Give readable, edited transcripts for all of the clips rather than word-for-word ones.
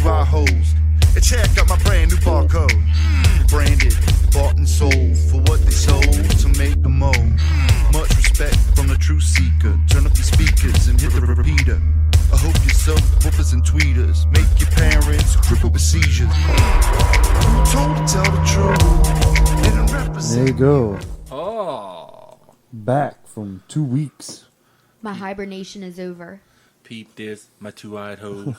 eye holes. And check out my brand new barcode. Branded, bought and sold for what they sold to make a mo. Much respect from the truth seeker. Turn up your speakers and hit the repeater. I hope your subwoofers and tweeters make your parents crippled with seizures. I'm told to tell the truth. And represent. There you go. Oh. Back from 2 weeks. My hibernation is over. Peep this, my two-eyed hose.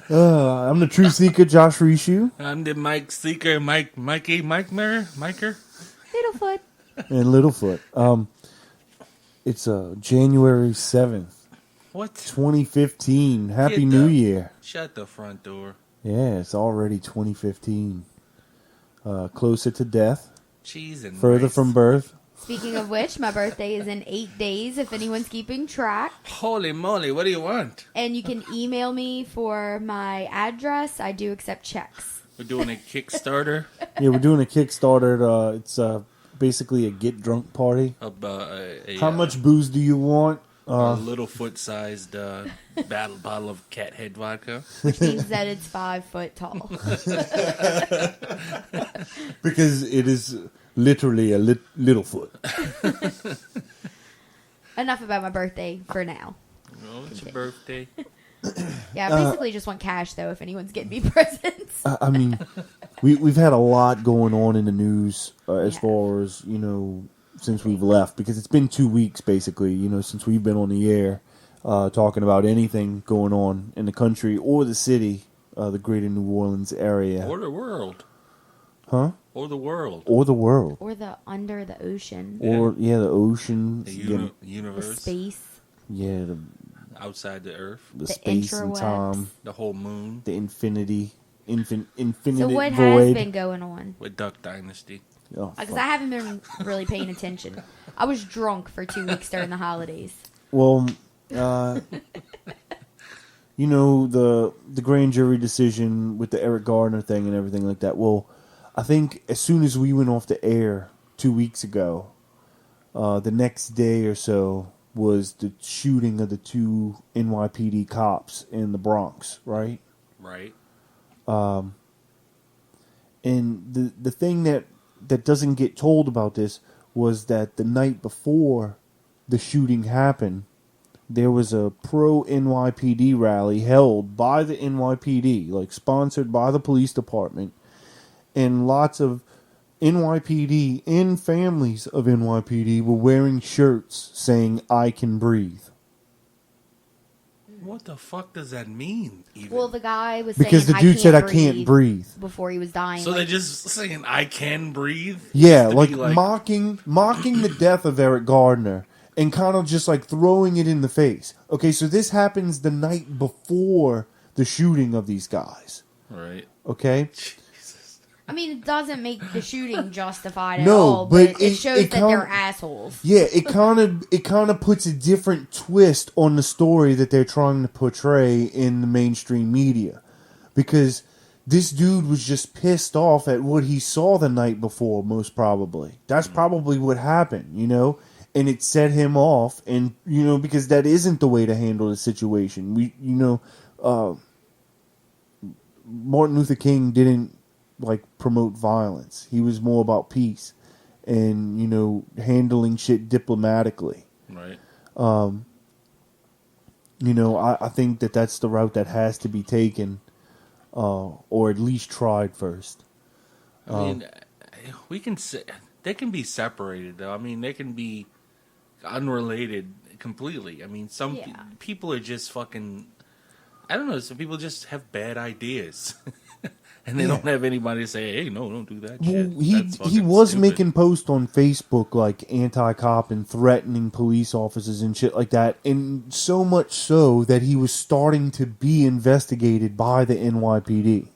I'm the Truth Seeker, Josh Rishu. I'm the Mike Seeker, Miker. Littlefoot. And Littlefoot. It's January 7th, What? 2015. Happy Get New the- Year. Shut the front door. Yeah, it's already 2015. Closer to death, Cheese and further rice. from birth. Speaking of which, my birthday is in 8 days, if anyone's keeping track. Holy moly, what do you want? And you can email me for my address. I do accept checks. We're doing a Kickstarter. Yeah, we're doing a Kickstarter. It's basically a get drunk party. How much booze do you want? A little foot-sized bottle of cat head vodka. Which means that it's 5 foot tall. Because it is literally a little foot. Enough about my birthday for now. Oh, it's your birthday. Yeah, I basically just want cash, though, if anyone's getting me presents. I mean, we've had a lot going on in the news as Yeah. far as, since we've left. Because it's been 2 weeks, basically, since we've been on the air talking about anything going on in the country or the city, the greater New Orleans area. Or the world. Huh? Or the world. Or the world. Or the under the ocean. Or, the ocean. The The universe. space. Yeah, Outside the earth. the The space and interwebs. time. The whole moon. The infinity. Infinite So what void. has been going on? With Duck Dynasty. Oh, Because fuck. I haven't been really paying attention. I was drunk for 2 weeks during the holidays. Well, the grand jury decision with the Eric Gardner thing and everything like that. Well, I think as soon as we went off the air 2 weeks ago, the next day or so was the shooting of the 2 NYPD cops in the Bronx, right? Right. And the thing that doesn't get told about this was that the night before the shooting happened, there was a pro-NYPD rally held by the NYPD, like sponsored by the police department, and lots of NYPD and families of NYPD were wearing shirts saying, "I can breathe." What the fuck does that mean, even? Well, the guy was Because saying, the dude said, "I can't breathe." before he was dying. so like, they're just saying, I can breathe? Yeah, Just to be mocking the death of Eric Gardner and kind of just like throwing it in the face. Okay, so this happens the night before the shooting of these guys. Right. Okay? Jesus. I mean, it doesn't make the shooting justified at No, all, but but it shows it that kinda- they're assholes. Yeah, it kind of puts a different twist on the story that they're trying to portray in the mainstream media. Because this dude was just pissed off at what he saw the night before, most probably. That's probably what happened, and it set him off, and because that isn't the way to handle the situation. Martin Luther King didn't promote violence. He was more about peace and handling shit diplomatically. Right. I think that's the route that has to be taken, or at least tried first. I mean, we can say they can be separated, though. I mean, they can be unrelated completely. I mean, some Yeah. people are just fucking. I don't know. Some people just have bad ideas, and they don't have anybody to say, "Hey, no, don't do that." Well, shit. he That's fucking was stupid." making posts on Facebook like anti-cop and threatening police officers and shit like that, and so much so that he was starting to be investigated by the NYPD.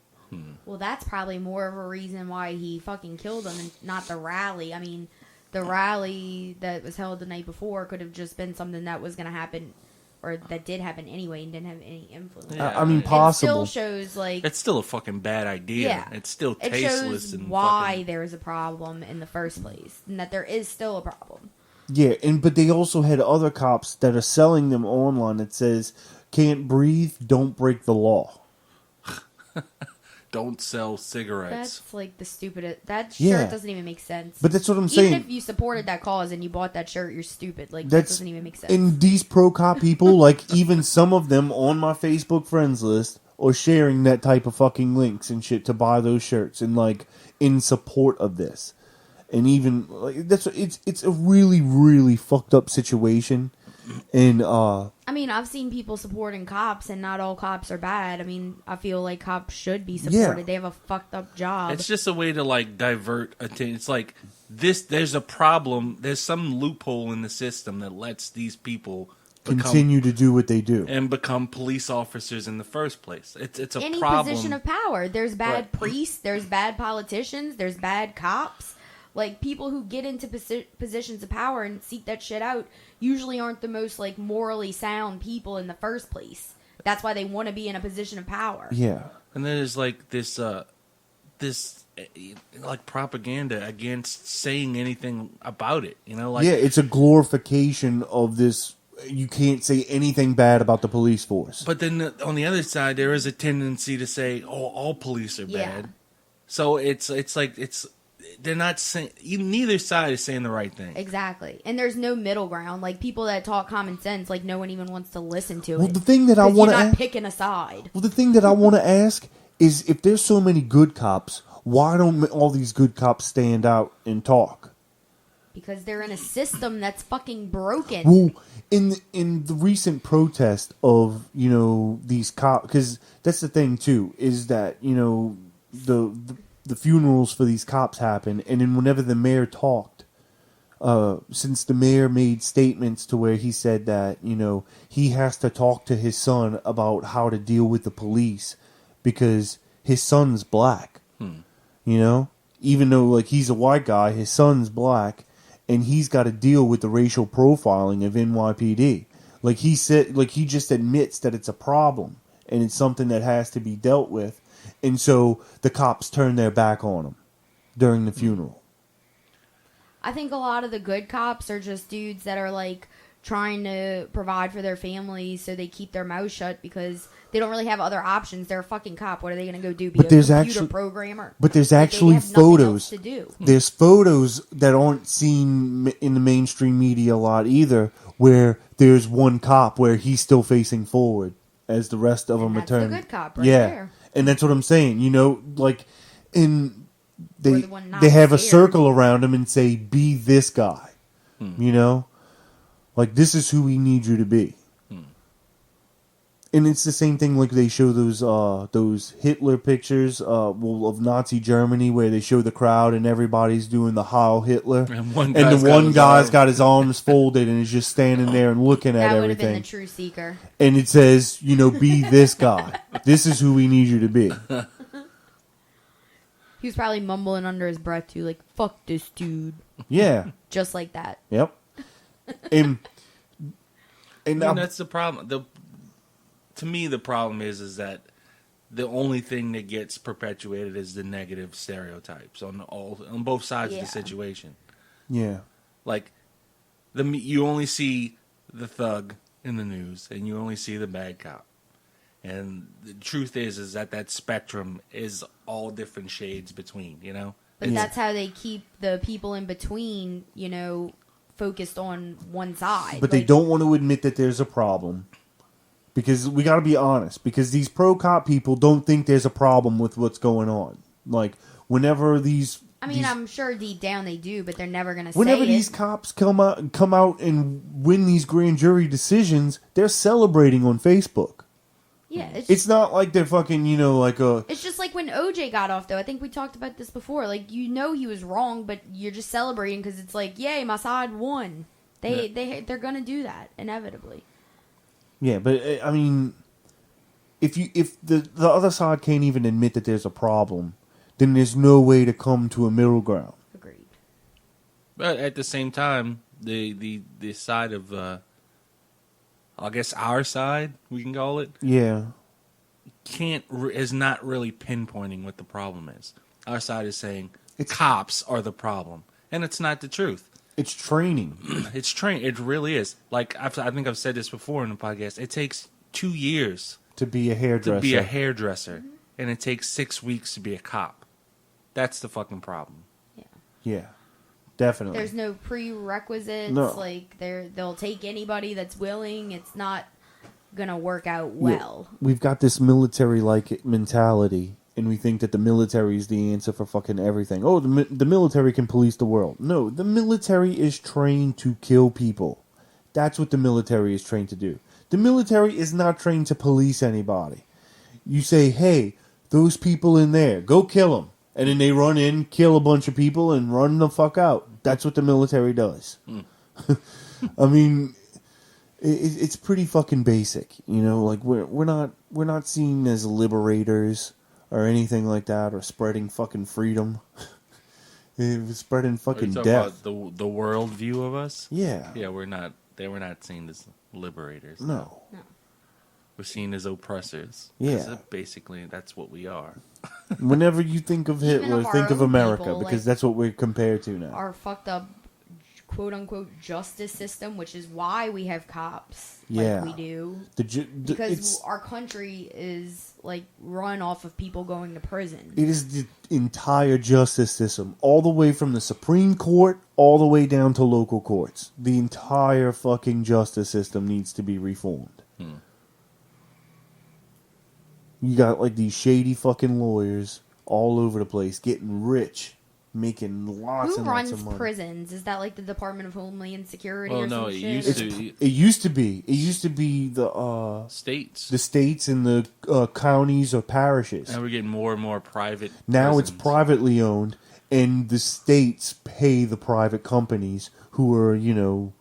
Well, that's probably more of a reason why he fucking killed him and not the rally. I mean, the rally that was held the night before could have just been something that was going to happen, or that did happen anyway and didn't have any influence. Yeah. I mean, possible. It still shows, It's still a fucking bad idea. Yeah. It's still it tasteless shows and why fucking. there is a problem in the first place, and that there is still a problem. Yeah, but they also had other cops that are selling them online that says, "Can't breathe, don't break the law." Don't sell cigarettes. That's like the stupidest. That shirt Yeah. doesn't even make sense. But that's what I'm saying. Even if you supported that cause and you bought that shirt, you're stupid. Like, that That's doesn't even make sense. And these pro cop people, like even some of them on my Facebook friends list, are sharing that type of fucking links and shit to buy those shirts and like in support of this. And even like it's a really really fucked up situation. And I mean, I've seen people supporting cops, and not all cops are bad. I mean, I feel like cops should be supported. Yeah. They have a fucked up job. It's just a way to like divert attention. It's like this. There's a problem. There's some loophole in the system that lets these people continue to do what they do. and become police officers in the first place. It's a Any problem. position of power. There's bad Right. priests. There's bad politicians. There's bad cops. Like, people who get into positions of power and seek that shit out usually aren't the most, like, morally sound people in the first place. That's why they want to be in a position of power. Yeah. And there's like this like propaganda against saying anything about it. You know, like Yeah, it's a glorification of this. You can't say anything bad about the police force. But then on the other side, there is a tendency to say, "Oh, all police are Yeah. bad." So it's like they're not saying. Neither side is saying the right thing. Exactly. And there's no middle ground. Like, people that talk common sense, like, no one even wants to listen to Well, it. the thing that I 'Cause want you're to not picking a side. Well, the thing that I want to ask is, if there's so many good cops, why don't all these good cops stand out and talk? Because they're in a system that's fucking broken. Well, in the recent protest of these cops, because that's the thing too, is that the funerals for these cops happen, and then whenever the mayor talked, since the mayor made statements to where he said that he has to talk to his son about how to deal with the police because his son's black. Even though like he's a white guy, his son's black, and he's got to deal with the racial profiling of NYPD. Like he said, like he just admits that it's a problem and it's something that has to be dealt with. And so the cops turn their back on him during the funeral. I think a lot of the good cops are just dudes that are, like, trying to provide for their families, so they keep their mouth shut because they don't really have other options. They're a fucking cop. What are they going to go do? Be But a there's computer actually- programmer? But there's Like, actually they have nothing photos. else to do. There's photos that aren't seen in the mainstream media a lot either, where there's one cop where he's still facing forward as the rest of them That's return. the good cop right yeah, there. and that's what I'm saying. Like in Or they the one not they have a scared. circle around him and say, "Be this guy." Like this is who we need you to be. And it's the same thing like they show those Hitler pictures of Nazi Germany where they show the crowd and everybody's doing the Heil Hitler. And one the guy's got one his guy's arm- got his arms folded and is just standing there and looking at That would have been everything. the true seeker. And it says, be this guy. This is who we need you to be. He was probably mumbling under his breath, too, like, fuck this dude. Yeah. Just like that. Yep. And that's the problem. To me, the problem is that the only thing that gets perpetuated is the negative stereotypes on both sides of Yeah. the situation. yeah. Like you only see the thug in the news, and you only see the bad cop. And the truth is that spectrum is all different shades between. But that's how they keep the people in between, focused on one side. But they don't want to admit that there's a problem. Because we got to be honest. Because these pro-cop people don't think there's a problem with what's going on. Like, whenever these... I mean, I'm sure deep down they do, but they're never going to say Whenever it. these cops come out and win these grand jury decisions, they're celebrating on Facebook. Yeah, It's not like they're fucking, It's just like when OJ got off, though. I think we talked about this before. Like, he was wrong, but you're just celebrating because it's like, yay, my side won. They're gonna do that inevitably. Yeah, but I mean, if the other side can't even admit that there's a problem, then there's no way to come to a middle ground. Agreed. But at the same time, the side of, I guess our side, we can call it, Yeah. is not really pinpointing what the problem is. Our side is saying It's- cops are the problem, and it's not the truth. It's training. It's train. It really is. Like I think I've said this before in the podcast. It takes 2 years To be a hairdresser. to be a hairdresser, and it takes 6 weeks to be a cop. That's the fucking problem. Yeah, definitely. There's no prerequisites. No. Like they'll take anybody that's willing. It's not gonna work out Yeah. well. We've got this military-like mentality, and we think that the military is the answer for fucking everything. Oh, the military can police the world. No, the military is trained to kill people. That's what the military is trained to do. The military is not trained to police anybody. You say, hey, those people in there, go kill them. And then they run in, kill a bunch of people, and run the fuck out. That's what the military does. I mean, it's pretty fucking basic, you know. Like we're not seen as liberators or anything like that, or spreading fucking freedom. Spreading Are you fucking talking death. about the world view of us? Yeah. Yeah, we're not. They were not seen as liberators. No. We're seen as oppressors. Yeah. 'Cause basically, that's what we are. Whenever you think of Even Hitler, of our think of own America, people, because like- that's what we're compared to now. Our fucked up, quote unquote, justice system, which is why we have cops. Yeah. Like we do. Because Because our country is like run off of people going to prison. it is the entire justice system, all the way from the Supreme Court, all the way down to local courts. The entire fucking justice system needs to be reformed. You got like these shady fucking lawyers all over the place, getting rich, making lots Who and runs lots of money. prisons? Is that like the Department of Homeland Security Well, or no, some it shit? used It's, to- it used to be. It used to be the States. states and the counties or parishes. And we're getting more and more private. Now it's prisons. privately owned, and the states pay the private companies who are, you know,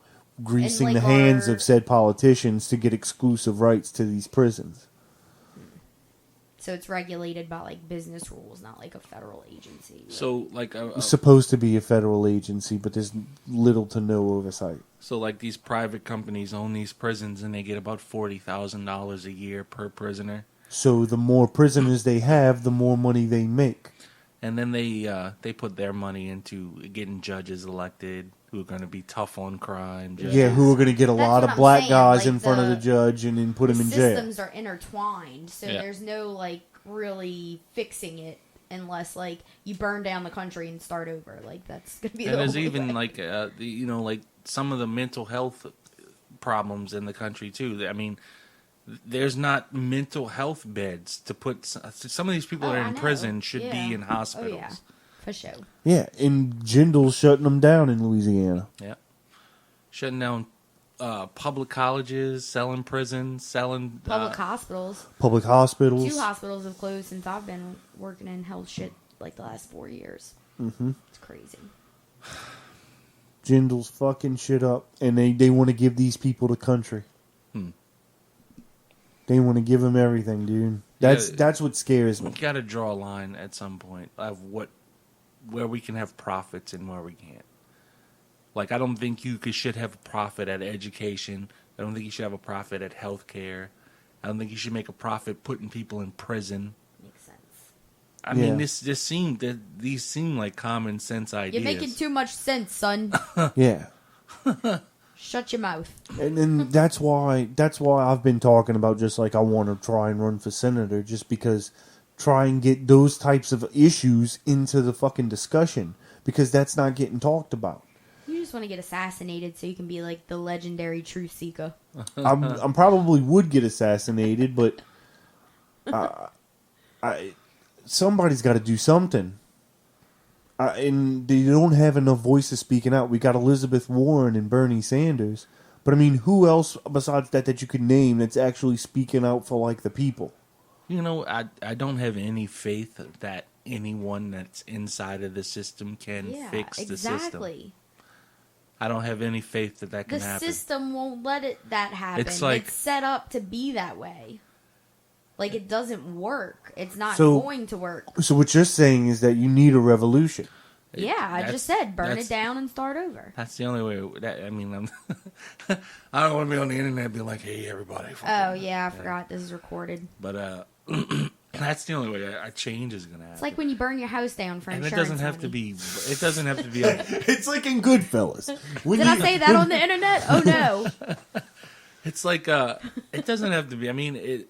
greasing like the hands our- of said politicians to get exclusive rights to these prisons. So it's regulated by like business rules, not like a federal agency. So like, It's supposed to be a federal agency, but there's little to no oversight. so like these private companies own these prisons, and they get about $40,000 a year per prisoner. So the more prisoners they have, the more money they make. And then they put their money into getting judges elected who are going to be tough on crime. Yeah, who are going to get a That's lot what of I'm black saying, guys like in front of the judge and then put the them in jail. systems are intertwined, so Yeah. there's no like really fixing it unless like you burn down the country and start over. Like that's gonna be And the there's only even way. like like some of the mental health problems in the country too. I mean, there's not mental health beds to put. Some of these people Oh, that are I in know. prison should Yeah. be in hospitals. Oh yeah, for sure. Yeah, and Jindal's shutting them down in Louisiana. Yeah. Shutting down public colleges, selling prisons, selling Public hospitals. Public hospitals. 2 hospitals have closed since I've been working in health shit like the last 4 years. Mm-hmm. It's crazy. Jindal's fucking shit up, and they want to give these people the country. They want to give them everything, dude. That's what scares me. You got to draw a line at some point of where we can have profits and where we can't. Like, I don't think should have a profit at education. I don't think you should have a profit at healthcare. I don't think you should make a profit putting people in prison. Makes sense. I Yeah. mean, these seem like common sense ideas. You're making too much sense, son. Yeah. Shut your mouth. And then that's why I've been talking about just like I want to try and run for senator, just because try and get those types of issues into the fucking discussion, because that's not getting talked about. You just want to get assassinated so you can be like the legendary truth seeker. I'm probably would get assassinated, but somebody's got to do something. And they don't have enough voices speaking out. We got Elizabeth Warren and Bernie Sanders, but I mean, who else besides that you could name that's actually speaking out for like the people? You know, I don't have any faith that anyone that's inside of the system can Yeah, fix the exactly. system. I don't have any faith that The can happen. system won't let that happen. It's like- it's set up to be that way. Like it doesn't work. It's not So- going to work. So what you're saying is that you need a revolution. Yeah, I That's- just said burn that's- it down and start over. That's the only way. I mean, I don't want to be on the internet and be like, "Hey, everybody." Oh yeah, I forgot this is recorded. But That's the only way a change is going to happen. It's like when you burn your house down for and it insurance. doesn't have to money. be. It doesn't have to be. It's like in Goodfellas. When Did I say that on the internet? Oh no. It's like it doesn't have to be. I mean,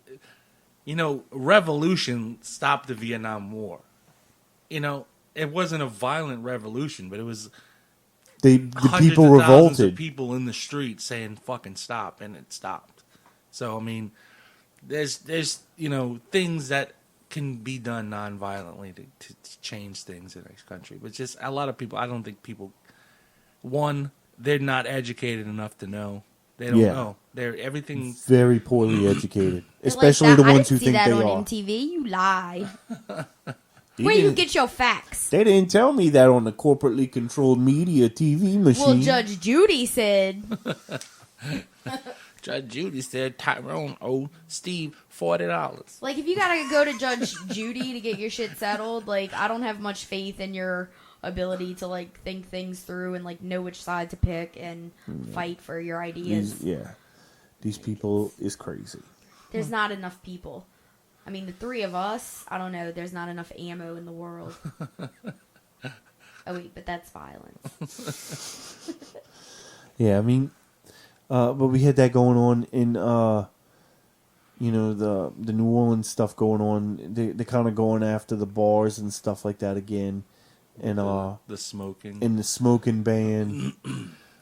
revolution stopped the Vietnam War. It wasn't a violent revolution, but it was the hundreds people of thousands of revolted. people in the street saying "fucking stop," and it stopped. So I mean, there's things that can be done non-violently to change things in this country, but just a lot of people. I don't think people. One, they're not educated enough to know. They don't know. They're everything. Very poorly educated, Like especially that. the ones I who didn't think see they that on are. MTV. You lie. They Where you didn't- get your facts? They didn't tell me that on the corporately controlled media TV machine. Well, Judge Judy said. Judge Judy said Tyrone owed Steve $40. Like, if you gotta go to Judge Judy to get your shit settled, like, I don't have much faith in your ability to, like, think things through and, like, know which side to pick and fight for your ideas. These people is crazy. There's not enough people. I mean, the three of us, I don't know, there's not enough ammo in the world. Oh, wait, but that's violence. Yeah, I mean, but we had that going on in, the New Orleans stuff going on. They're kind of going after the bars and stuff like that again, and The smoking. in the smoking ban.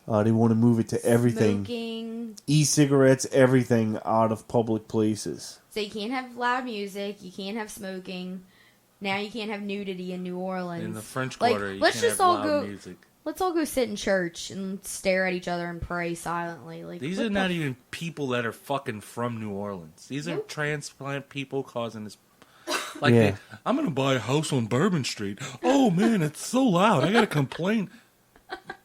They want to move it to everything, Smoking. e-cigarettes, everything out of public places. So you can't have loud music, you can't have smoking. Now you can't have nudity in New Orleans. In the French Like, Quarter, you let's can't just have all loud go. music. Let's all go sit in church and stare at each other and pray silently. Like, These what are the not even people that are fucking from New Orleans. These are Nope. transplant people causing this. Like, Yeah. I'm going to buy a house on Bourbon Street. Oh, man, it's so loud. I got to complain.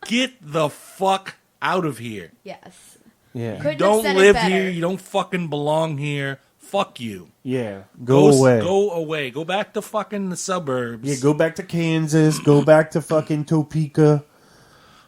Get the fuck out of here. Yes. Yeah, Couldn't have Don't said it live better. here. You don't fucking belong here. Fuck you. yeah. Go away. Go away. Go back to fucking the suburbs. Yeah, go back to Kansas. Go back to fucking Topeka.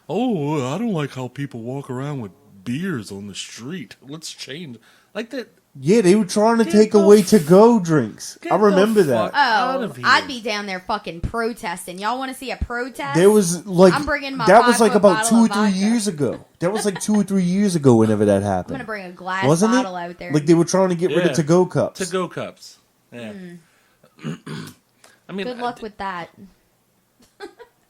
Oh, I don't like how people walk around with beers on the street. Let's change. Like that. Yeah, they were trying to Get take the away f- to-go drinks. get I remember the that. fuck out Oh, of here. I'd be down there fucking protesting. Y'all want to see a protest? There was like I'm bringing my that was like 5-foot about bottle 2 or of 3 vodka. years ago. That was like 2 or 3 years ago. Whenever that I'm happened, gonna bring a glass wasn't it? bottle out there. Like they were trying to get rid Yeah. of to-go cups. To-go cups. Yeah. I mean, Good luck with that.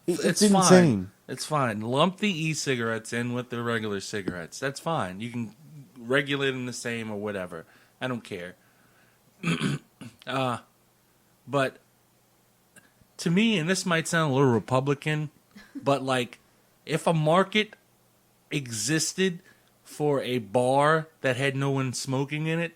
It's fine. insane. It's fine. Lump the e-cigarettes in with the regular cigarettes. That's fine. You can regulate them the same or whatever. I don't care. But to me, and this might sound a little Republican, but like if a market existed for a bar that had no one smoking in it,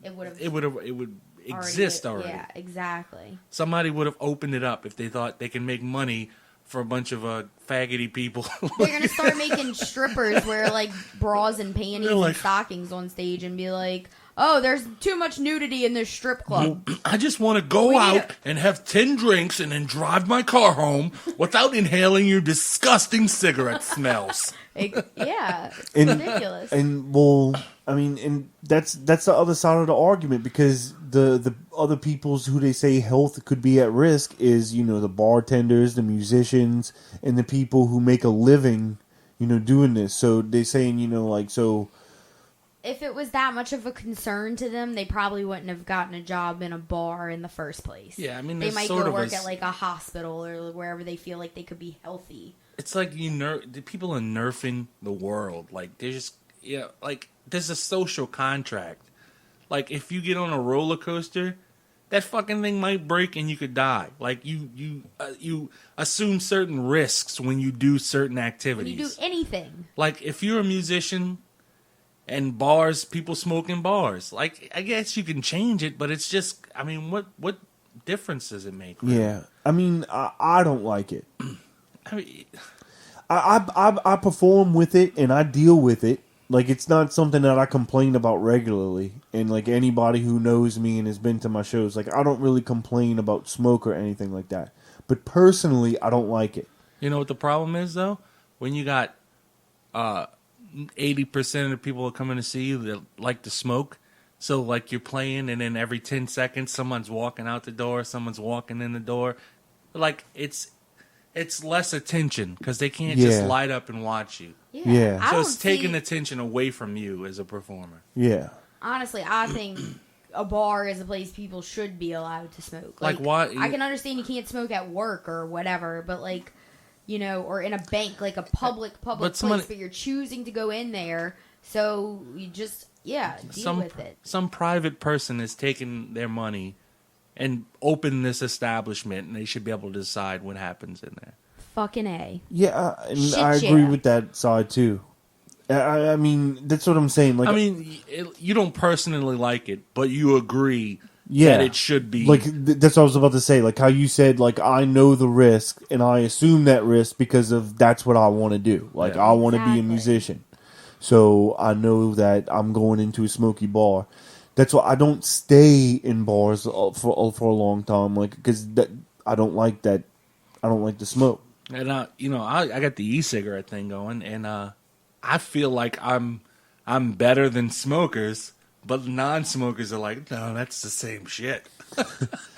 It would have. it would exist already. Yeah, exactly. Somebody would have opened it up if they thought they can make money for a bunch of faggoty people. They're gonna start making strippers wear like bras and panties They're like- and stockings on stage and be like, "Oh, there's too much nudity in this strip club." I just want to go We need out a- and have 10 drinks and then drive my car home without inhaling your disgusting cigarette smells. Yeah, it's And- ridiculous. And well, I mean, and that's the other side of the argument, because the other people's who they say health could be at risk is, the bartenders, the musicians, and the people who make a living, doing this. So they're saying, so If it was that much of a concern to them, they probably wouldn't have gotten a job in a bar in the first place. Yeah, I mean, they there's might sort go of work a- at like a hospital or wherever they feel like they could be healthy. It's like the people are nerfing the world. Like, they're just, like, there's a social contract. Like, if you get on a roller coaster, that fucking thing might break and you could die. Like, you assume certain risks when you do certain When activities. you do anything, Like, if you're a musician and bars, people smoke in bars, like, I guess you can change it, but it's just, I mean, what difference does it make? really? yeah. I mean, I don't like it. I mean, I perform with it and I deal with it. Like, it's not something that I complain about regularly. And like anybody who knows me and has been to my shows, like, I don't really complain about smoke or anything like that. But personally, I don't like it. you know what the problem is, though? When you got 80% of the people that come in to see you that like to smoke, So like you're playing, and then every 10 seconds, someone's walking out the door, someone's walking in the door. Like it's less attention because they can't just Yeah. light up and watch you. Yeah. I So don't it's taking see- attention away from you as a performer. Yeah. Honestly, I think a bar is a place people should be allowed to smoke. Like, why- I can understand you can't smoke at work or whatever, but like, you know, or in a bank, like a public But place, someone- but you're choosing to go in there, so you just deal with it. Some private person is taking their money and open this establishment, and they should be able to decide what happens in there. Fucking A. Yeah, and Shit, I agree yeah. with that side too. I mean, that's what I'm saying. Like, I mean, you don't personally like it, but you agree yeah, that it should be. like that's what I was about to say. Like how you said, like I know the risk and I assume that risk because of that's what I want to do. Like Yeah. I want to be a Exactly. musician, so I know that I'm going into a smoky bar. That's why I don't stay in bars for a long time. Like because I don't like that. I don't like the smoke. And I got the e-cigarette thing going, and I feel like I'm better than smokers, but non-smokers are like, no, that's the same shit.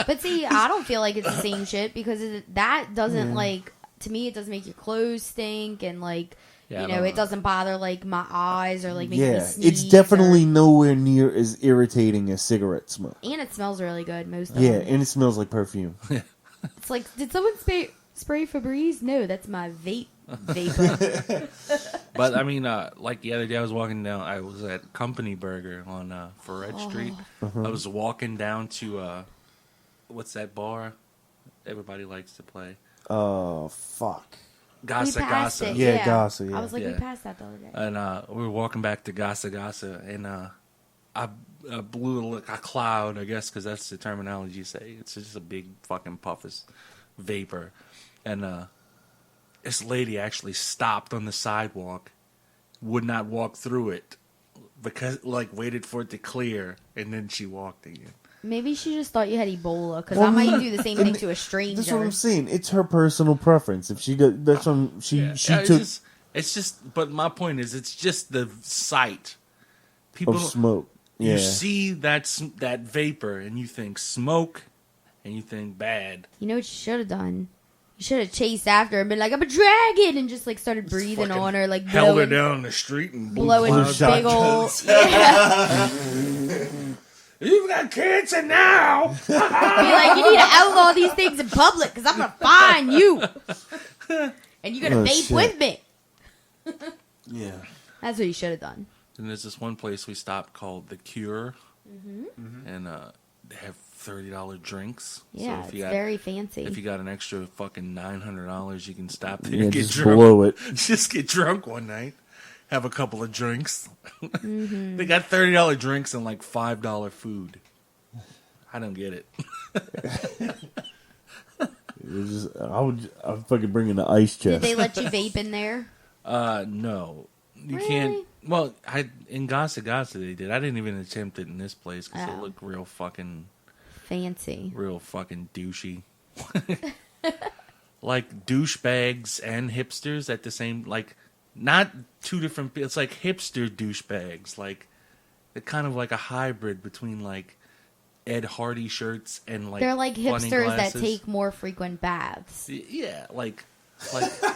But see, I don't feel like it's the same shit because that doesn't like, to me, it doesn't make your clothes stink and like, Yeah, you I know, don't it know. doesn't bother like my eyes or like make me Yeah, sneeze. it's definitely nowhere near as irritating as cigarette smoke. And it smells really good, most of Yeah, them. and it smells like perfume. It's like, did someone spray Febreze? No, that's my vapor. But I mean, like the other day, I was walking down. I was at Company Burger on Ferret Street. I was walking down to what's that bar? Everybody likes to play. Oh, fuck. Gasa We passed Gasa. it, Yeah, Gasa, yeah. I was like, we Yeah. passed that the other day. And we were walking back to Gasa Gasa, and I blew a cloud, I guess, because that's the terminology you say. It's just a big fucking puff of vapor. And this lady actually stopped on the sidewalk, would not walk through it, because like waited for it to clear, and then she walked again. Maybe she just thought you had Ebola, because Well, I might do the same thing to a That's stranger. what I'm saying. It's her personal preference. If she does, that's what she Yeah, took it's just. But my point is, it's just the sight. People of smoke. Yeah, You see that vapor, and you think smoke, and you think bad. You know what you should have done? You should have chased after her and been like, I'm a dragon, and just like started breathing Fucking on her, like held her blowing, down the street and blew blowing clouds. big old. Yeah. You've got cancer now. Be like, you need to outlaw these things in public, because I'm gonna find you, and you're gonna Oh, vape shit. with me. yeah. That's what you should have done. And there's this one place we stopped called The Cure, and they have $30 drinks. Yeah, so it's very fancy. if you got an extra fucking $900, you can stop there Yeah, and get just drunk. blow it. Just get drunk one night, have a couple of drinks. Mm-hmm. They got $30 drinks and like $5 food. I don't get it. I'd fucking bring in the ice Did chest. they let you vape in there? No, you Really? can't. Well, in Gasa Gasa they did. I didn't even attempt it in this place because it Oh. looked real fucking Fancy. douchey. Like douchebags and hipsters at the same, like, not two different. It's like hipster douchebags. Like they're kind of like a hybrid between like Ed Hardy shirts and like They're like funny hipsters glasses. that take more frequent baths. Yeah, like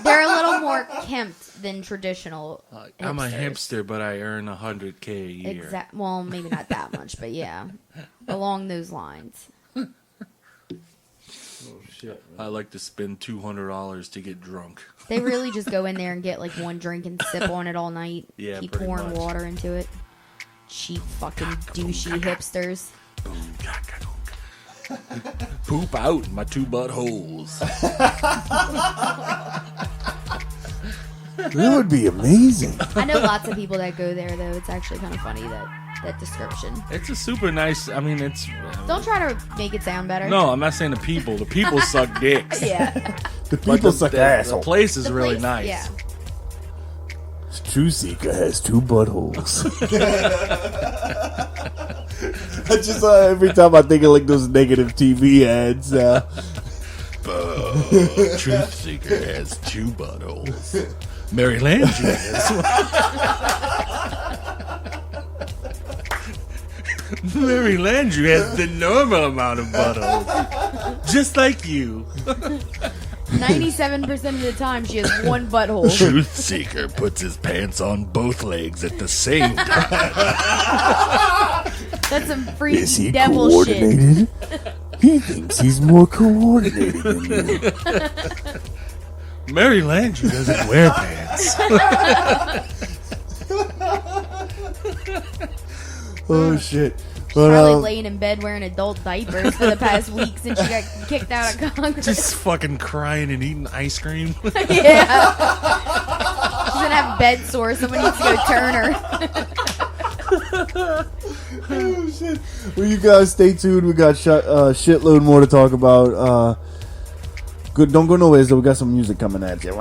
They're a little more kempt than traditional. I'm a hipsters. hipster, but I earn $100K a year. Well, maybe not that much, but yeah, along those lines. I like to spend $200 to get drunk. They really just go in there and get like one drink and sip on it all night. Yeah, Keep pretty pouring much. water into it. Cheap fucking douchey hipsters. Poop out my 2 buttholes. That would be amazing. I know lots of people that go there though. It's actually kind of funny that description. It's a super nice. I mean, it's. Don't try to make it sound better. No, I'm not saying the people. The people suck dicks. Yeah. The But people suck the asshole. place is The really place- nice. Yeah. True Seeker has 2 buttholes. I just every time I think of like those negative TV ads. Truth Seeker has 2 buttholes. Mary Landry has Mary Landry has the normal amount of buttholes. Just like you. 97% of the time, she has one butthole. Truth Seeker puts his pants on both legs at the same time. That's some freaky devil shit. He thinks he's more coordinated than you. Mary Landry doesn't wear pants. Oh shit! She's But probably laying in bed wearing adult diapers for the past week since she got kicked out of Congress. Just fucking crying and eating ice cream. Yeah. She's gonna have bed sores. Someone needs to go turn her. oh shit! Well, you guys stay tuned. We got shitload more to talk about. Good, don't go nowhere. Though we got some music coming at you.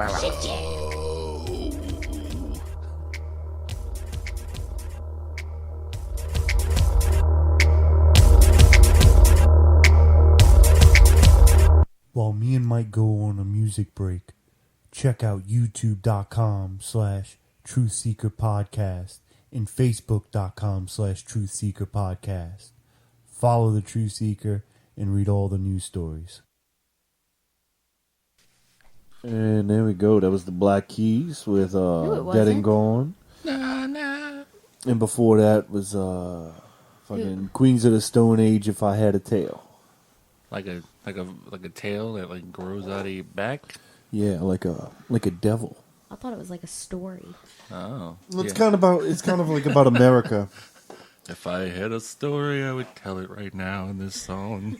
While me and Mike go on a music break, check out youtube.com/truthseekerpodcast and facebook.com/truthseekerpodcast. Follow the Truth Seeker and read all the news stories. And there we go. That was the Black Keys with it Dead wasn't. and Gone. And before that was fucking Queens of the Stone Age, If I Had a Tail. Like a tail that like grows out of your back. Yeah, like a devil. I thought it was like a story. Oh, It's kind of like about America. If I had a story, I would tell it right now in this song.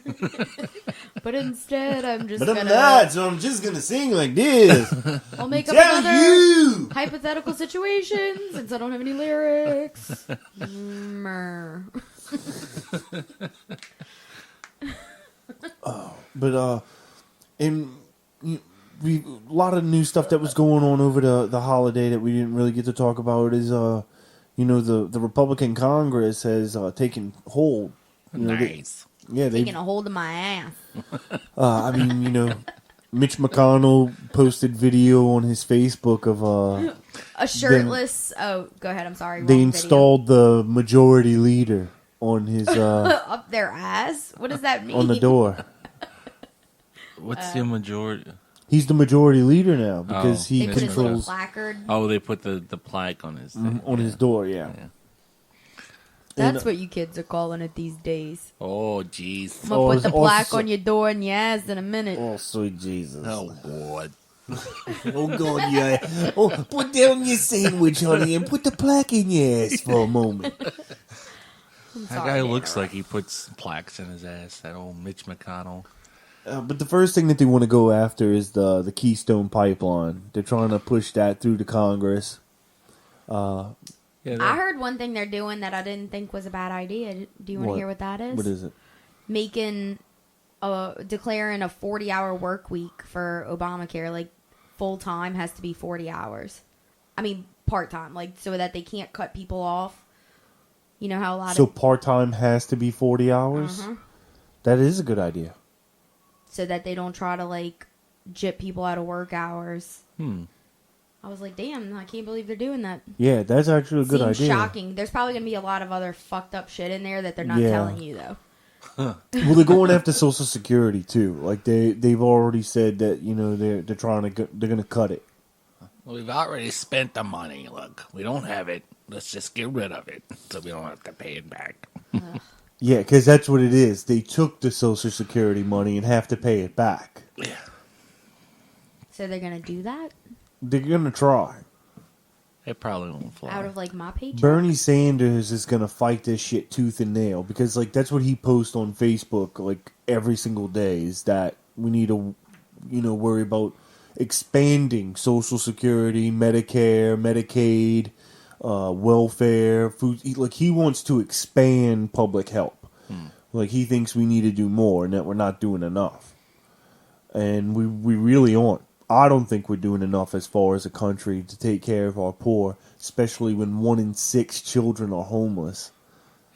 But instead, I'm just But gonna. I'm not, so I'm just gonna sing like this. I'll make up Tell another you. hypothetical situation since I don't have any lyrics. Mer. But a lot of new stuff that was going on over the holiday that we didn't really get to talk about is the Republican Congress has taken hold. Nice. They've Taking a hold of my ass. Mitch McConnell posted video on his Facebook of A shirtless. Oh, go ahead. I'm sorry. they wrong installed the majority leader on his video. Up their ass. What does that mean? on the door. What's the majority? He's the majority leader now because Oh. he They put his little controls placard. Oh, they put the plaque on his thing. on his door. Yeah. That's what you kids are calling it these days. Oh, jeez. I'm gonna put the plaque so- on your door and your ass in a minute. Oh, sweet Jesus. Oh, God. Oh, God, yeah. Oh, put down your sandwich, honey, and put the plaque in your ass for a moment. I'm That sorry guy to looks interrupt. like he puts plaques in his ass. That old Mitch McConnell. But the first thing that they want to go after is the Keystone Pipeline. They're trying to push that through to Congress. Yeah, I heard one thing they're doing that I didn't think was a bad idea. Do you want to hear what that is? What is it? Declaring a 40-hour work week for Obamacare. Like, full-time has to be 40 hours. I mean, part-time. Like, so that they can't cut people off. You know how a lot So of... part-time has to be 40 hours? Uh-huh. That is a good idea. So that they don't try to, like, jip people out of work hours. Hmm. I was like, damn, I can't believe they're doing that. Yeah, that's actually a good Seems idea. shocking. There's probably going to be a lot of other fucked up shit in there that they're not Yeah. telling you, though. Well, they're going after Social Security too. Like they've already said that they're trying to they're going to cut it. Well, we've already spent the money. Look, we don't have it. Let's just get rid of it so we don't have to pay it back. Yeah, because that's what it is. They took the Social Security money and have to pay it back. Yeah. So they're going to do that? They're going to try. It probably won't fly. Out of, like, my paycheck? Bernie Sanders is going to fight this shit tooth and nail because, like, that's what he posts on Facebook, like, every single day is that we need to, worry about expanding Social Security, Medicare, Medicaid, welfare, food. He wants to expand public help. Like, he thinks we need to do more and that we're not doing enough. And we really aren't. I don't think we're doing enough as far as a country to take care of our poor, especially when 1 in 6 children are homeless.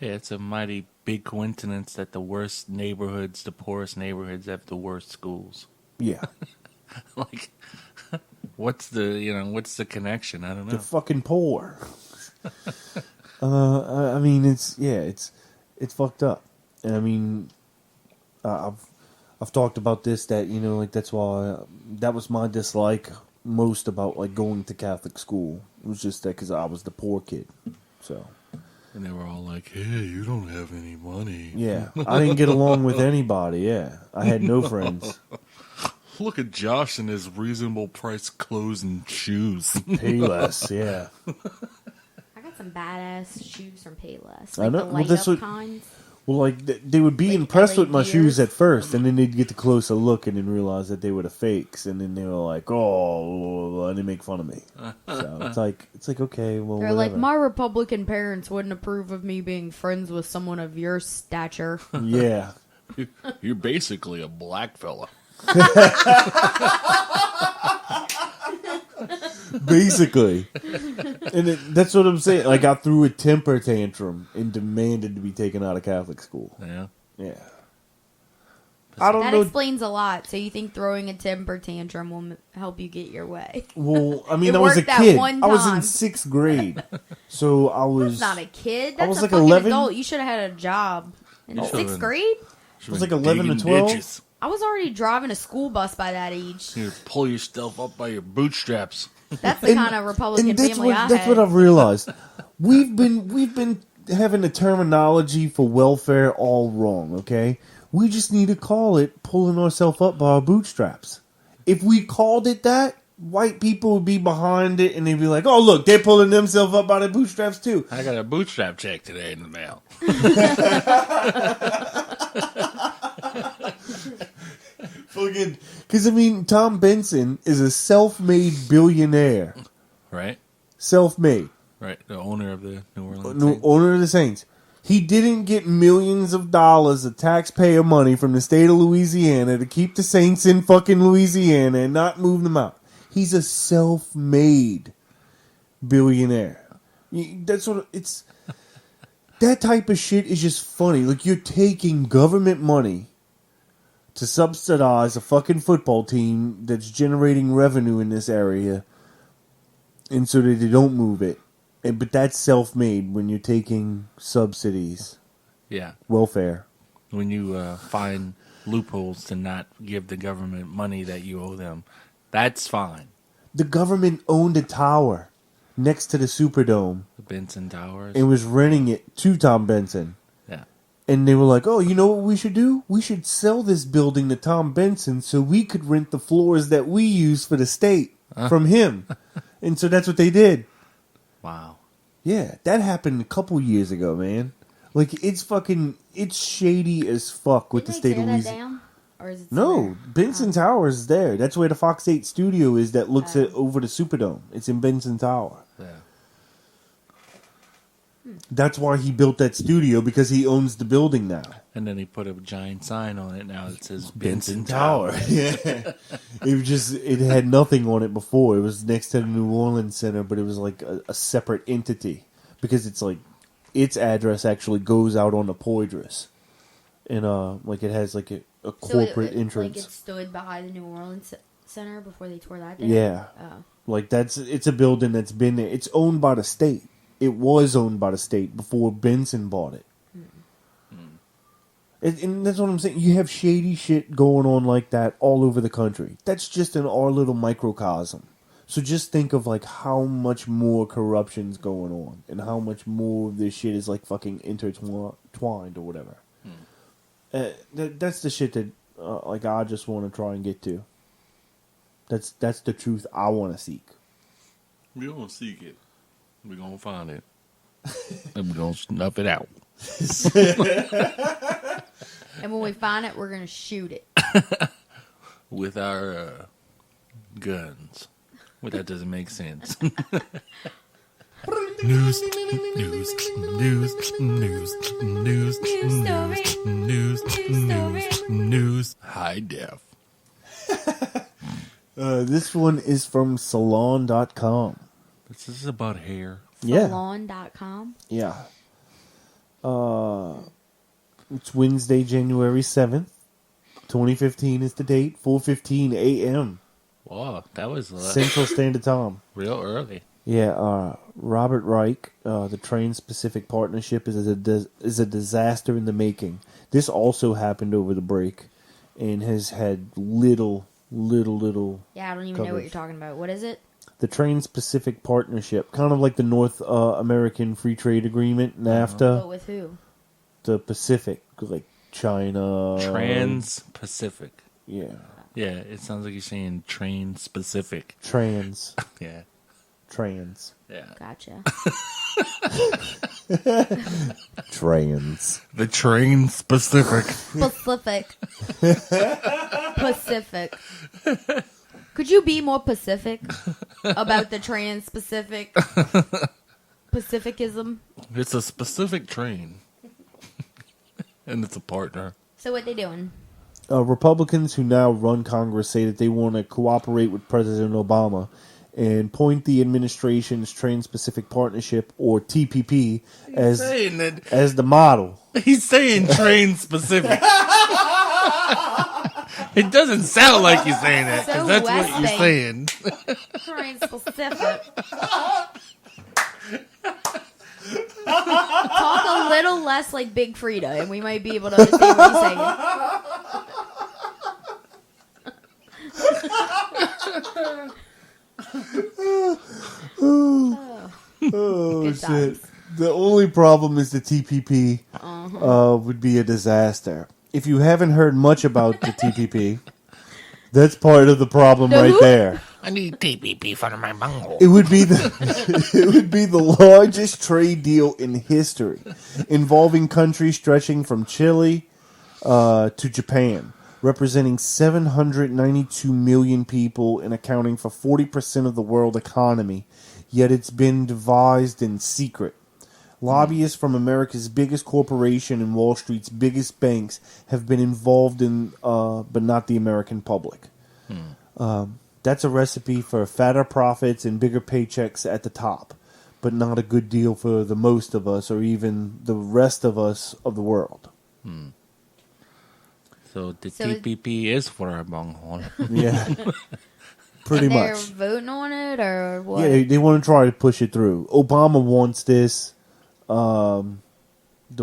Yeah, it's a mighty big coincidence that the worst neighborhoods, the poorest neighborhoods, have the worst schools. Yeah. Like, what's the connection? I don't know. They're fucking poor. I mean, it's It's fucked up. And I mean, I've talked about this, that, you know, like, that's why that was my dislike most about, like, going to Catholic school. It was just that because I was the poor kid. So, And they were all like, hey, you don't have any money. yeah, I didn't get along with anybody. Yeah, I had no friends. Look at Josh and his reasonable price clothes and shoes. Payless, yeah. I got some badass shoes from Payless. I Like know. the Well, light that's up what- kinds. Well, like, they would be Like impressed with my LED shoes ears? at first, and then they'd get the closer look and then realize that they were the fakes, and then they were like, oh, and they make fun of me. So it's like, okay, well, They're whatever. like, my Republican parents wouldn't approve of me being friends with someone of your stature. Yeah. You're basically a black fella. Basically. And that's what I'm saying. Like, I threw a temper tantrum and demanded to be taken out of Catholic school. Yeah. Yeah. I don't That know. explains a lot. So you think throwing a temper tantrum will help you get your way? Well, I mean, It I was a worked that kid. one I was in time. 6th grade. So I was. That's not a kid. I That's was a like fucking 11. adult. You should have had a job. In You the should've 6th been- grade? I was like 11 or Digging 12. ditches. I was already driving a school bus by that age. You pull yourself up by your bootstraps. That's the kind of Republican family I that's had. what I've realized. We've been having the terminology for welfare all wrong, okay? We just need to call it pulling ourselves up by our bootstraps. If we called it that, white people would be behind it and they'd be like, oh, look, they're pulling themselves up by their bootstraps too. I got a bootstrap check today in the mail. Fucking, because I mean, Tom Benson is a self-made billionaire. Right? Self-made. Right. The owner of the New Orleans. No, Saints. owner of the Saints. He didn't get millions of dollars of taxpayer money from the state of Louisiana to keep the Saints in fucking Louisiana and not move them out. He's a self-made billionaire. That's what it's. That type of shit is just funny. Like, you're taking government money to subsidize a fucking football team that's generating revenue in this area, and so that they don't move it. But that's self-made when you're taking subsidies, Yeah. welfare. When you find loopholes to not give the government money that you owe them, that's fine. The government owned a tower next to the Superdome The Benson Towers. and was renting it to Tom Benson. Yeah. And they were like, oh, you know what we should do? We should sell this building to Tom Benson so we could rent the floors that we use for the state from him. And so that's what they did. Wow. Yeah, that happened a couple years ago, man. Like, it's shady as fuck with Did the they state tear of that Louisiana. down? Or is it No, somewhere? Benson Tower is there. That's where the Fox 8 studio is that looks Oh. at over the Superdome. It's in Benson Tower. Yeah. That's why he built that studio, because he owns the building now. And then he put a giant sign on it now that says Benson Benson Tower. Tower. Yeah. It had nothing on it before. It was next to the New Orleans Center, but it was like a separate entity, because it's like its address actually goes out on the Poydras. And like it has like a So corporate Like entrance. it stood behind the New Orleans Center before they tore that down? Yeah. Oh. Like it's a building that's been there. It's owned by the state. It was owned by the state before Benson bought it. And that's what I'm saying. You have shady shit going on like that all over the country. That's just in our little microcosm. So just think of like how much more corruption's going on and how much more of this shit is like fucking intertwined or whatever. That's the shit that like I just want to try and get to. That's the truth I want to seek. We're going to seek it. We're going to find it. And we're going to snuff it out. And when we find it, we're going to shoot it. With our guns. Well, that doesn't make sense. News, news, news, news, news, news. High def. This one is from Salon.com. This is about hair. Yeah. Salon.com. Yeah. It's Wednesday, January 7th. 2015 is the date. 4:15 a.m. Wow, that was Central Standard Time. real early. Yeah, Robert Reich, the Trans-Pacific Partnership is a disaster in the making. This also happened over the break, and has had little. Yeah, I don't even know what coverage. you're talking about. What is it? The Trans-Pacific Partnership, kind of like the North American Free Trade Agreement, NAFTA, But with who? the Pacific, like China. Trans-Pacific. Yeah, Yeah, it sounds like you're saying train-specific. trans. Yeah. Yeah. Gotcha. Trans. The train-specific. Pacific. Could you be more Pacific about the trans-Pacific? Pacificism? It's a specific train. And it's a partner. So what they doing? Republicans who now run Congress say that they want to cooperate with President Obama and point the administration's Trans-Pacific Partnership, or TPP, as the model. He's saying train-specific. It doesn't sound like you're saying that, 'cause So that's what West you're Bank. saying. Trans-Pacific. Talk a little less like Big Frida, and we might be able to understand what he's saying. Oh, Good shit. times. The only problem is the TPP would be a disaster. If you haven't heard much about the TPP, that's part of the problem The right who? there. I need TPP for my bunghole. It would be the largest trade deal in history, involving countries stretching from Chile to Japan, representing 792 million people and accounting for 40% of the world economy. Yet it's been devised in secret. Lobbyists from America's biggest corporation and Wall Street's biggest banks have been involved in, but not the American public. That's a recipe for fatter profits and bigger paychecks at the top, but not a good deal for the most of us or even the rest of us of the world. So the So TPP is for our bunghole. Yeah, pretty And they're much. voting on it, or what? Yeah, they want to try to push it through. Obama wants this. The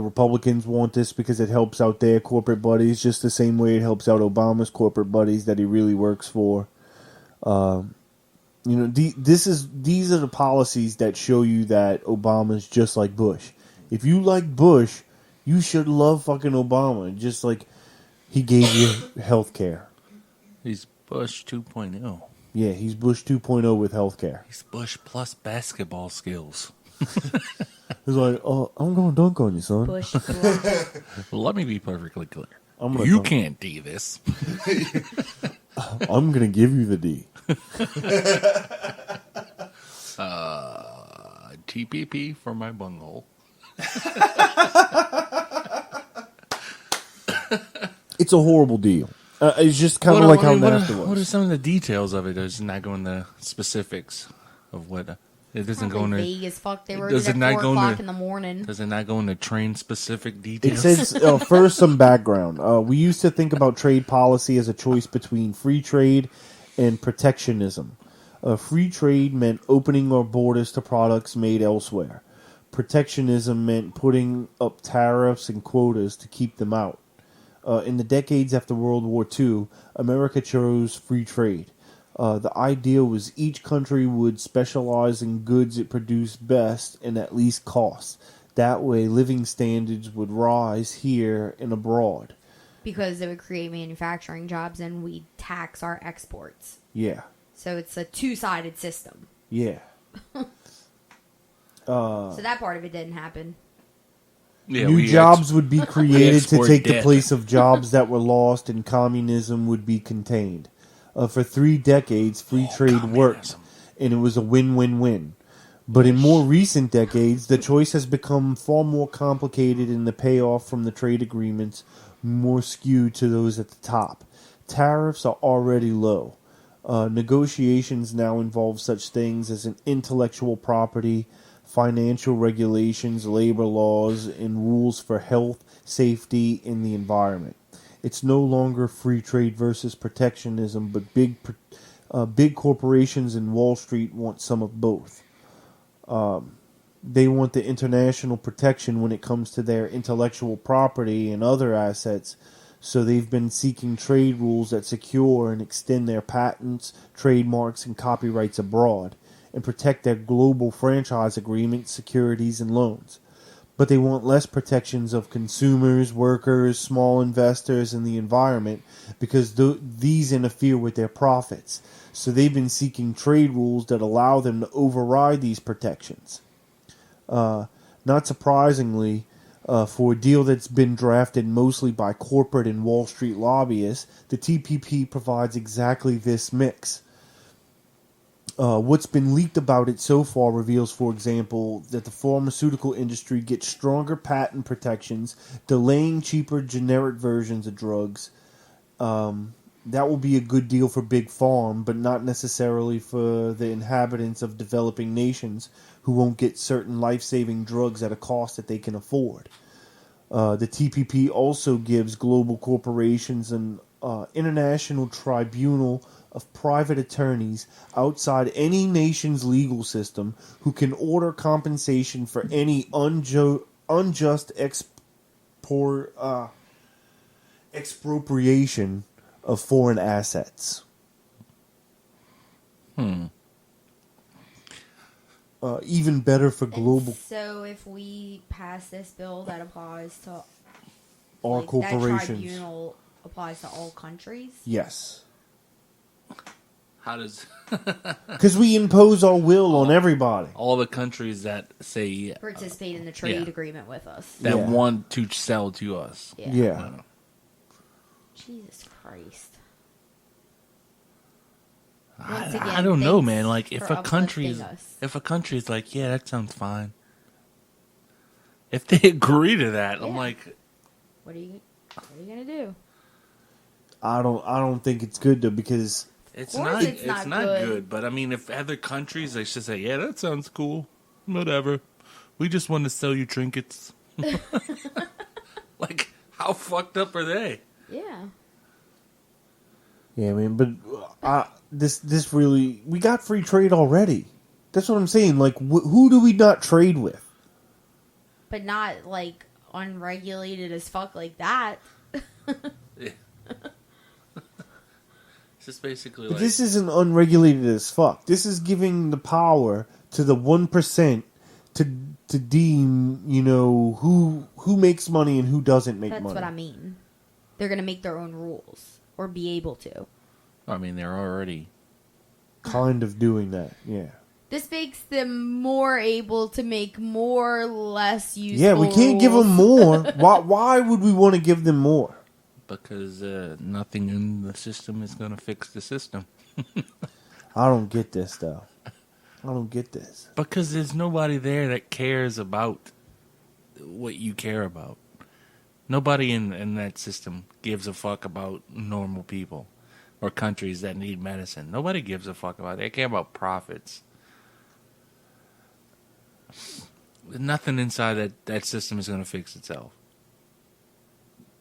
Republicans want this because it helps out their corporate buddies just the same way it helps out Obama's corporate buddies that he really works for. These are the policies that show you that Obama's just like Bush. If you like Bush, you should love fucking Obama. Just like he gave you health care. He's Bush 2.0. Yeah, he's Bush 2.0 with health care. He's Bush plus basketball skills. He's like, oh, I'm going to dunk on you, son. Bush Blunt. Let me be perfectly clear. I'm gonna You dunk. can't do this. I'm going to give you the D. TPP for my bunghole. It's a horrible deal. It's just kind of like how NAFTA What are was. some of the details of it? Does not go into specifics of what it doesn't go Probably into. vague as fuck. They wrote Does it it at not 4 go o'clock into- in the morning. Does it not go into train specific It details? says, first, some background. We used to think about trade policy as a choice between free trade and protectionism. Free trade meant opening our borders to products made elsewhere. Protectionism meant putting up tariffs and quotas to keep them out. In the decades after World War II, America chose free trade. The idea was each country would specialize in goods it produced best and at least cost. That way, living standards would rise here and abroad. Because it would create manufacturing jobs and we'd tax our exports. Yeah, So it's a two-sided system. yeah. So that part of it didn't happen. Yeah, New we jobs would be created to export take the debt. place of jobs that were lost, and communism would be contained. For 3 decades, free trade worked, communism. and it was a win-win-win. But in more recent decades, the choice has become far more complicated, and the payoff from the trade agreements more skewed to those at the top. Tariffs are already low. Negotiations now involve such things as an intellectual property, financial regulations, labor laws, and rules for health, safety, and the environment. It's no longer free trade versus protectionism, but big corporations and Wall Street want some of both. They want the international protection when it comes to their intellectual property and other assets. So they've been seeking trade rules that secure and extend their patents, trademarks, and copyrights abroad, and protect their global franchise agreements, securities, and loans. But they want less protections of consumers, workers, small investors, and the environment because these interfere with their profits. So they've been seeking trade rules that allow them to override these protections. Not surprisingly, for a deal that's been drafted mostly by corporate and Wall Street lobbyists, the TPP provides exactly this mix. What's been leaked about it so far reveals, for example, that the pharmaceutical industry gets stronger patent protections, delaying cheaper generic versions of drugs. That will be a good deal for Big Pharma, but not necessarily for the inhabitants of developing nations who won't get certain life-saving drugs at a cost that they can afford. The TPP also gives global corporations an international tribunal of private attorneys outside any nation's legal system who can order compensation for any unjust expropriation of foreign assets. Even better for global So if we pass this bill, that applies to all that corporations. tribunal applies to all countries. Yes. How does Because we impose our will on everybody. all the countries that say Participate in the trade yeah. agreement with us. that Yeah. want to sell to us? Yeah. Jesus Christ. I Once again, don't know, thanks man. Like, if for a country's uplifting us. if a country's like, yeah, that sounds fine. If they agree to that, I'm Yeah. like, What are you gonna do? I don't think it's good though because it's course not it's not good. good. But I mean, if other countries, they should say, yeah, that sounds cool. Whatever. We just want to sell you trinkets. Like, how fucked up are they? Yeah. yeah, man. But this really we got free trade already. That's what I'm saying. Like, who do we not trade with? But not like unregulated as fuck like that. Yeah. It's just basically But like this isn't unregulated as fuck. This is giving the power to the 1% to deem, who makes money and who doesn't make That's money. what I mean. They're gonna make their own rules or be able to. I mean, they're already. Kind of doing that, yeah. This makes them more able to make more less useful. Yeah, we can't give them more. Why would we want to give them more? Because nothing in the system is going to fix the system. I don't get this, though. I don't get this. Because there's nobody there that cares about what you care about. Nobody in that system gives a fuck about normal people or countries that need medicine. Nobody gives a fuck about it. They care about profits. Nothing inside that system is going to fix itself.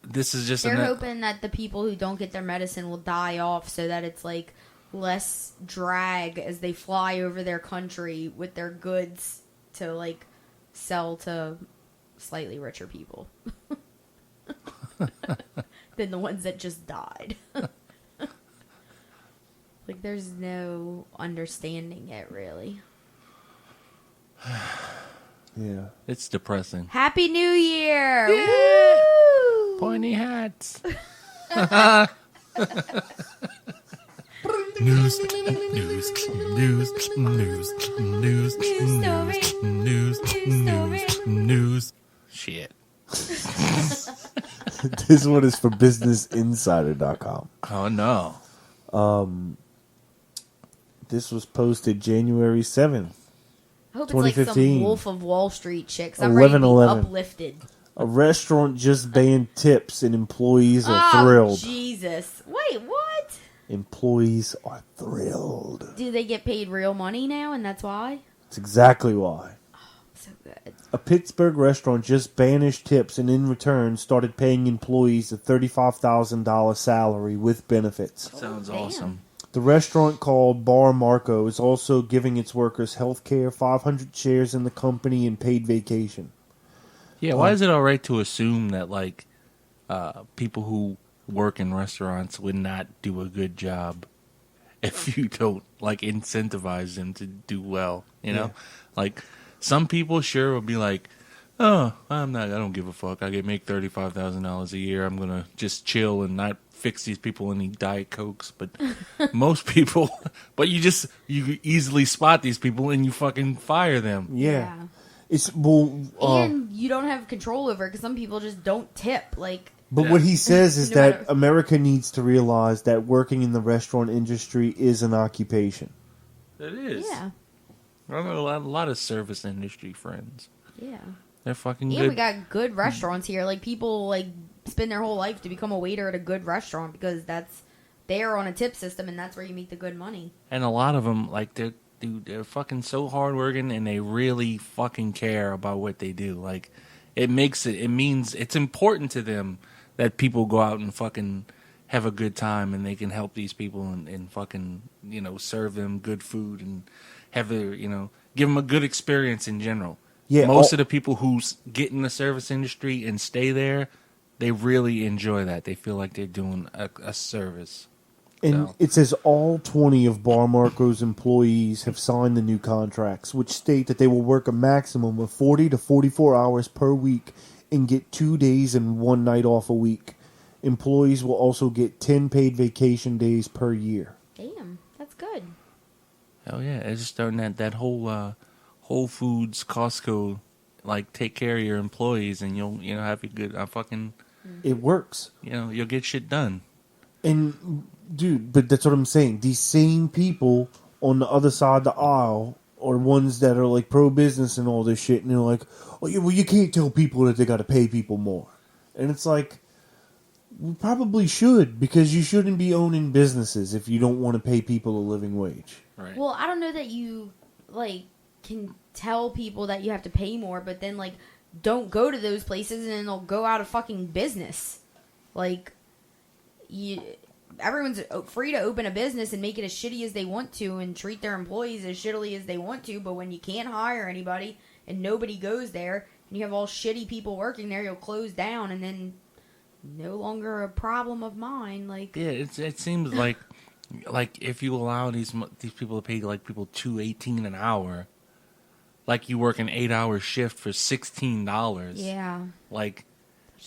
This is just They're hoping that the people who don't get their medicine will die off so that it's like less drag as they fly over their country with their goods to like sell to slightly richer people than the ones that just died. Like there's no understanding it really. Yeah. It's depressing. Happy New Year! Yeah. Woo! Pointy hats. News. Shit. This one is for BusinessInsider.com. Oh no. This was posted January 7th. I hope it's like some 2015. Wolf of Wall Street chicks. I'm ready to be 11/11. uplifted. A restaurant just banned tips and employees are Oh, thrilled. Jesus. Wait, what? Employees are thrilled. Do they get paid real money now and that's why? That's exactly why. So good. A Pittsburgh restaurant just banished tips and in return started paying employees a $35,000 salary with benefits. Sounds damn. awesome. The restaurant called Bar Marco is also giving its workers health care, 500 shares in the company, and paid vacation. Yeah, why is it all right to assume that like people who work in restaurants would not do a good job if you don't like incentivize them to do well? You know, like some people sure will be like, "Oh, I don't give a fuck. I make $35,000 a year. I'm gonna just chill and not fix these people any Diet Cokes." But most people, but you easily spot these people and you fucking fire them. Yeah. It's and you don't have control over it because some people just don't tip. Like, but what he says is No that matter- America needs to realize that working in the restaurant industry is an occupation. It is. yeah, I know a lot of service industry friends. yeah. They're fucking And good. we got good restaurants here. Like, people like spend their whole life to become a waiter at a good restaurant because they're on a tip system and that's where you make the good money. And a lot of them, like, they're fucking so hardworking and they really fucking care about what they do. Like, it means it's important to them that people go out and fucking have a good time and they can help these people and fucking, serve them good food and have give them a good experience in general. Yeah, Most of the people who get in the service industry and stay there, they really enjoy that. They feel like they're doing a service. And So. it says all 20 of Bar Marco's employees have signed the new contracts, which state that they will work a maximum of 40 to 44 hours per week and get 2 days and 1 night off a week. Employees will also get 10 paid vacation days per year. Damn, that's good. Oh yeah, it's just starting that whole Whole Foods, Costco, like take care of your employees and you'll have a good It works. you'll get shit done. And, dude, but that's what I'm saying. These same people on the other side of the aisle are ones that are, like, pro-business and all this shit, and they're like, oh, yeah, well, you can't tell people that they got to pay people more. And it's like, we probably should, because you shouldn't be owning businesses if you don't want to pay people a living wage. Right. Well, I don't know that you, like, can tell people that you have to pay more, but then, like, don't go to those places and then they'll go out of fucking business. Like, everyone's free to open a business and make it as shitty as they want to and treat their employees as shittily as they want to, but when you can't hire anybody and nobody goes there and you have all shitty people working there, you'll close down and then no longer a problem of mine. Like, Yeah, it seems like if you allow these people to pay like people $2.18 an hour, like you work an 8-hour shift for $16. yeah. Like,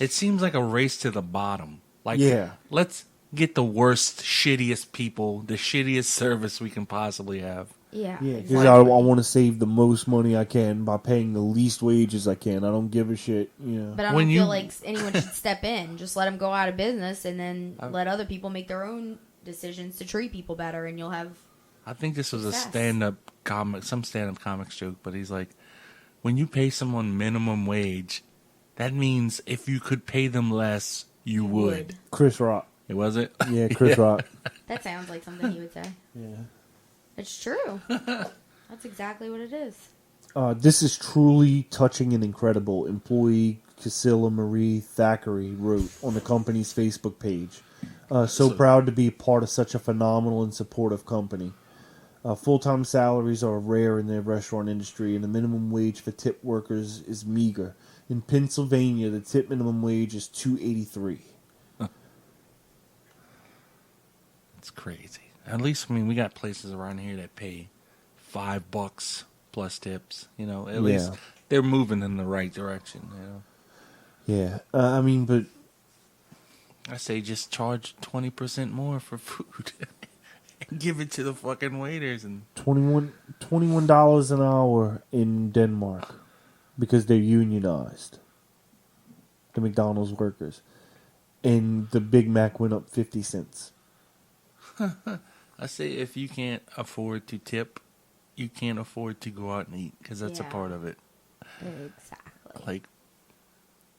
it seems like a race to the bottom. Like, Yeah. let's get the worst, shittiest people, the shittiest service we can possibly have. Yeah. Yeah, because exactly. I want to save the most money I can by paying the least wages I can. I don't give a shit. Yeah. But I When don't you- feel like anyone should step in. Just let them go out of business and then let other people make their own decisions to treat people better, and you'll have... I think this was a Success. stand-up comics joke, but he's like, when you pay someone minimum wage, that means if you could pay them less, you would. Chris Rock. It was it? Yeah, Chris Rock. That sounds like something he would say. Yeah. It's true. That's exactly what it is. This is truly touching and incredible, employee Casilla Marie Thackeray wrote on the company's Facebook page. So proud to be part of such a phenomenal and supportive company. Full-time salaries are rare in the restaurant industry, and the minimum wage for tip workers is meager. In Pennsylvania, the tip minimum wage is $2.83. It's crazy. At least, we got places around here that pay $5 plus tips. At least they're moving in the right direction. Yeah, but I say just charge 20% more for food and give it to the fucking waiters. And $21 an hour in Denmark because they're unionized. The McDonald's workers. And the Big Mac went up 50 cents. I say if you can't afford to tip, you can't afford to go out and eat because that's a Yeah. part of it. Exactly. Like,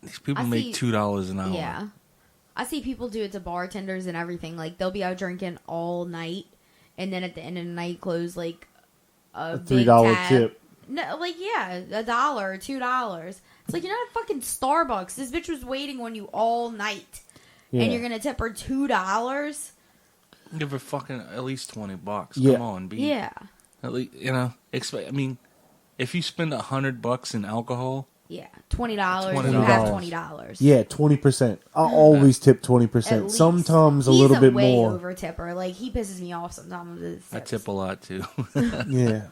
these people I make see- $2 an hour. Yeah. I see people do it to bartenders and everything. Like, they'll be out drinking all night, and then at the end of the night close, like, a big $3 tab. tip. No, like, yeah, $1 or $2. It's like, you're not at fucking Starbucks. This bitch was waiting on you all night. Yeah. And you're going to tip her $2? Give her fucking at least $20. Yeah. Come on, be Yeah. at least I mean, if you spend $100 in alcohol, Yeah. $20. You $20. have $20. Yeah, 20%. I always tip 20%. At Sometimes a least. little bit He's a way more. over tipper. Like, he pisses me off sometimes. With his I tips. tip a lot too. Yeah.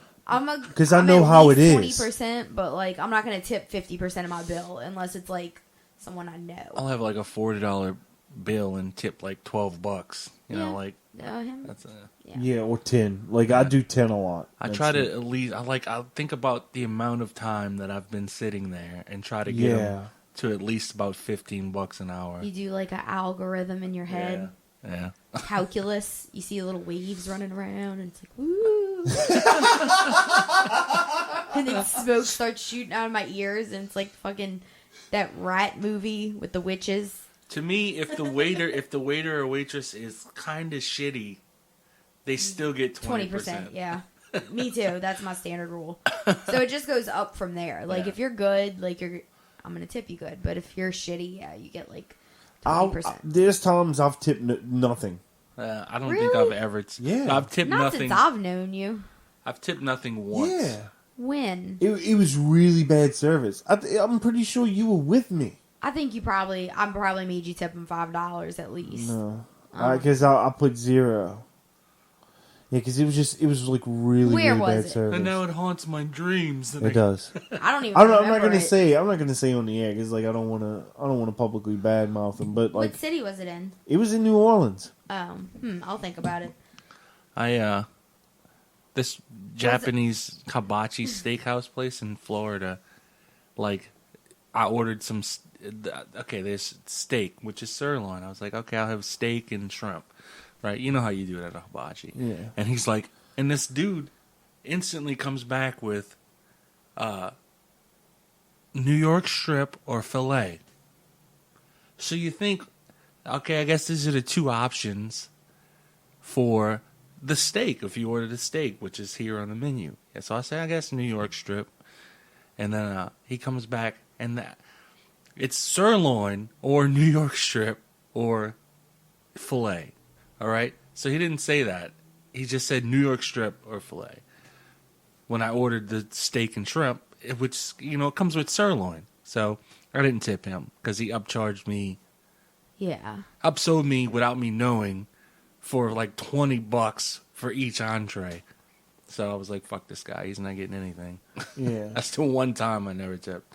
Because I know how it is. 20%, but like I'm not gonna tip 50% of my bill unless it's like someone I know. I'll have like a $40 bill and tip like $12. You know, Yeah. like Him? that's a. Yeah, or 10. Like, I do 10 a lot. I That's try to it. at least. I'll think about the amount of time that I've been sitting there and try to get 'em Yeah. to at least about $15 an hour. You do like an algorithm in your head, Yeah. calculus. You see little waves running around, and it's like woo. And then smoke starts shooting out of my ears, and it's like fucking that rat movie with the witches. To me, if the waiter or waitress is kind of shitty, they still get 20%. Yeah. Me too. That's my standard rule. So it just goes up from there. Like Yeah. if you're good, like I'm gonna tip you good. But if you're shitty, yeah, you get like I'll- 20%. There's times I've tipped nothing. I don't Really? think I've ever. Yeah. I've tipped Not nothing. since I've known you. I've tipped nothing once. Yeah. When? It was really bad service. I'm pretty sure you were with me. I think I probably made you tip him $5 at least. No. Oh. Because I put 0. Yeah, because it was like really, Where really was bad it? service. And now it haunts my dreams. It does. I don't even. I'm not remember gonna it. say. I'm not gonna say on the air because like I don't want to publicly badmouth him. But like What city was it in? it was in New Orleans. I'll think about it. This Japanese hibachi steakhouse place in Florida, like, I ordered some. Okay, there's steak, which is sirloin. I was like, okay, I'll have steak and shrimp, right? You know how you do it at a hibachi. Yeah. And he's like, and this dude instantly comes back with, New York strip or fillet. So you think, okay, I guess these are the two options for the steak if you order the steak, which is here on the menu. Yeah, so I say, I guess New York strip. And then he comes back, and it's sirloin or New York strip or filet. All right? So he didn't say that. He just said New York strip or filet. When I ordered the steak and shrimp, which, it comes with sirloin. So I didn't tip him because he upsold me without me knowing for like $20 for each entree. So I was like, fuck this guy. He's not getting anything. Yeah. That's the one time I never tipped.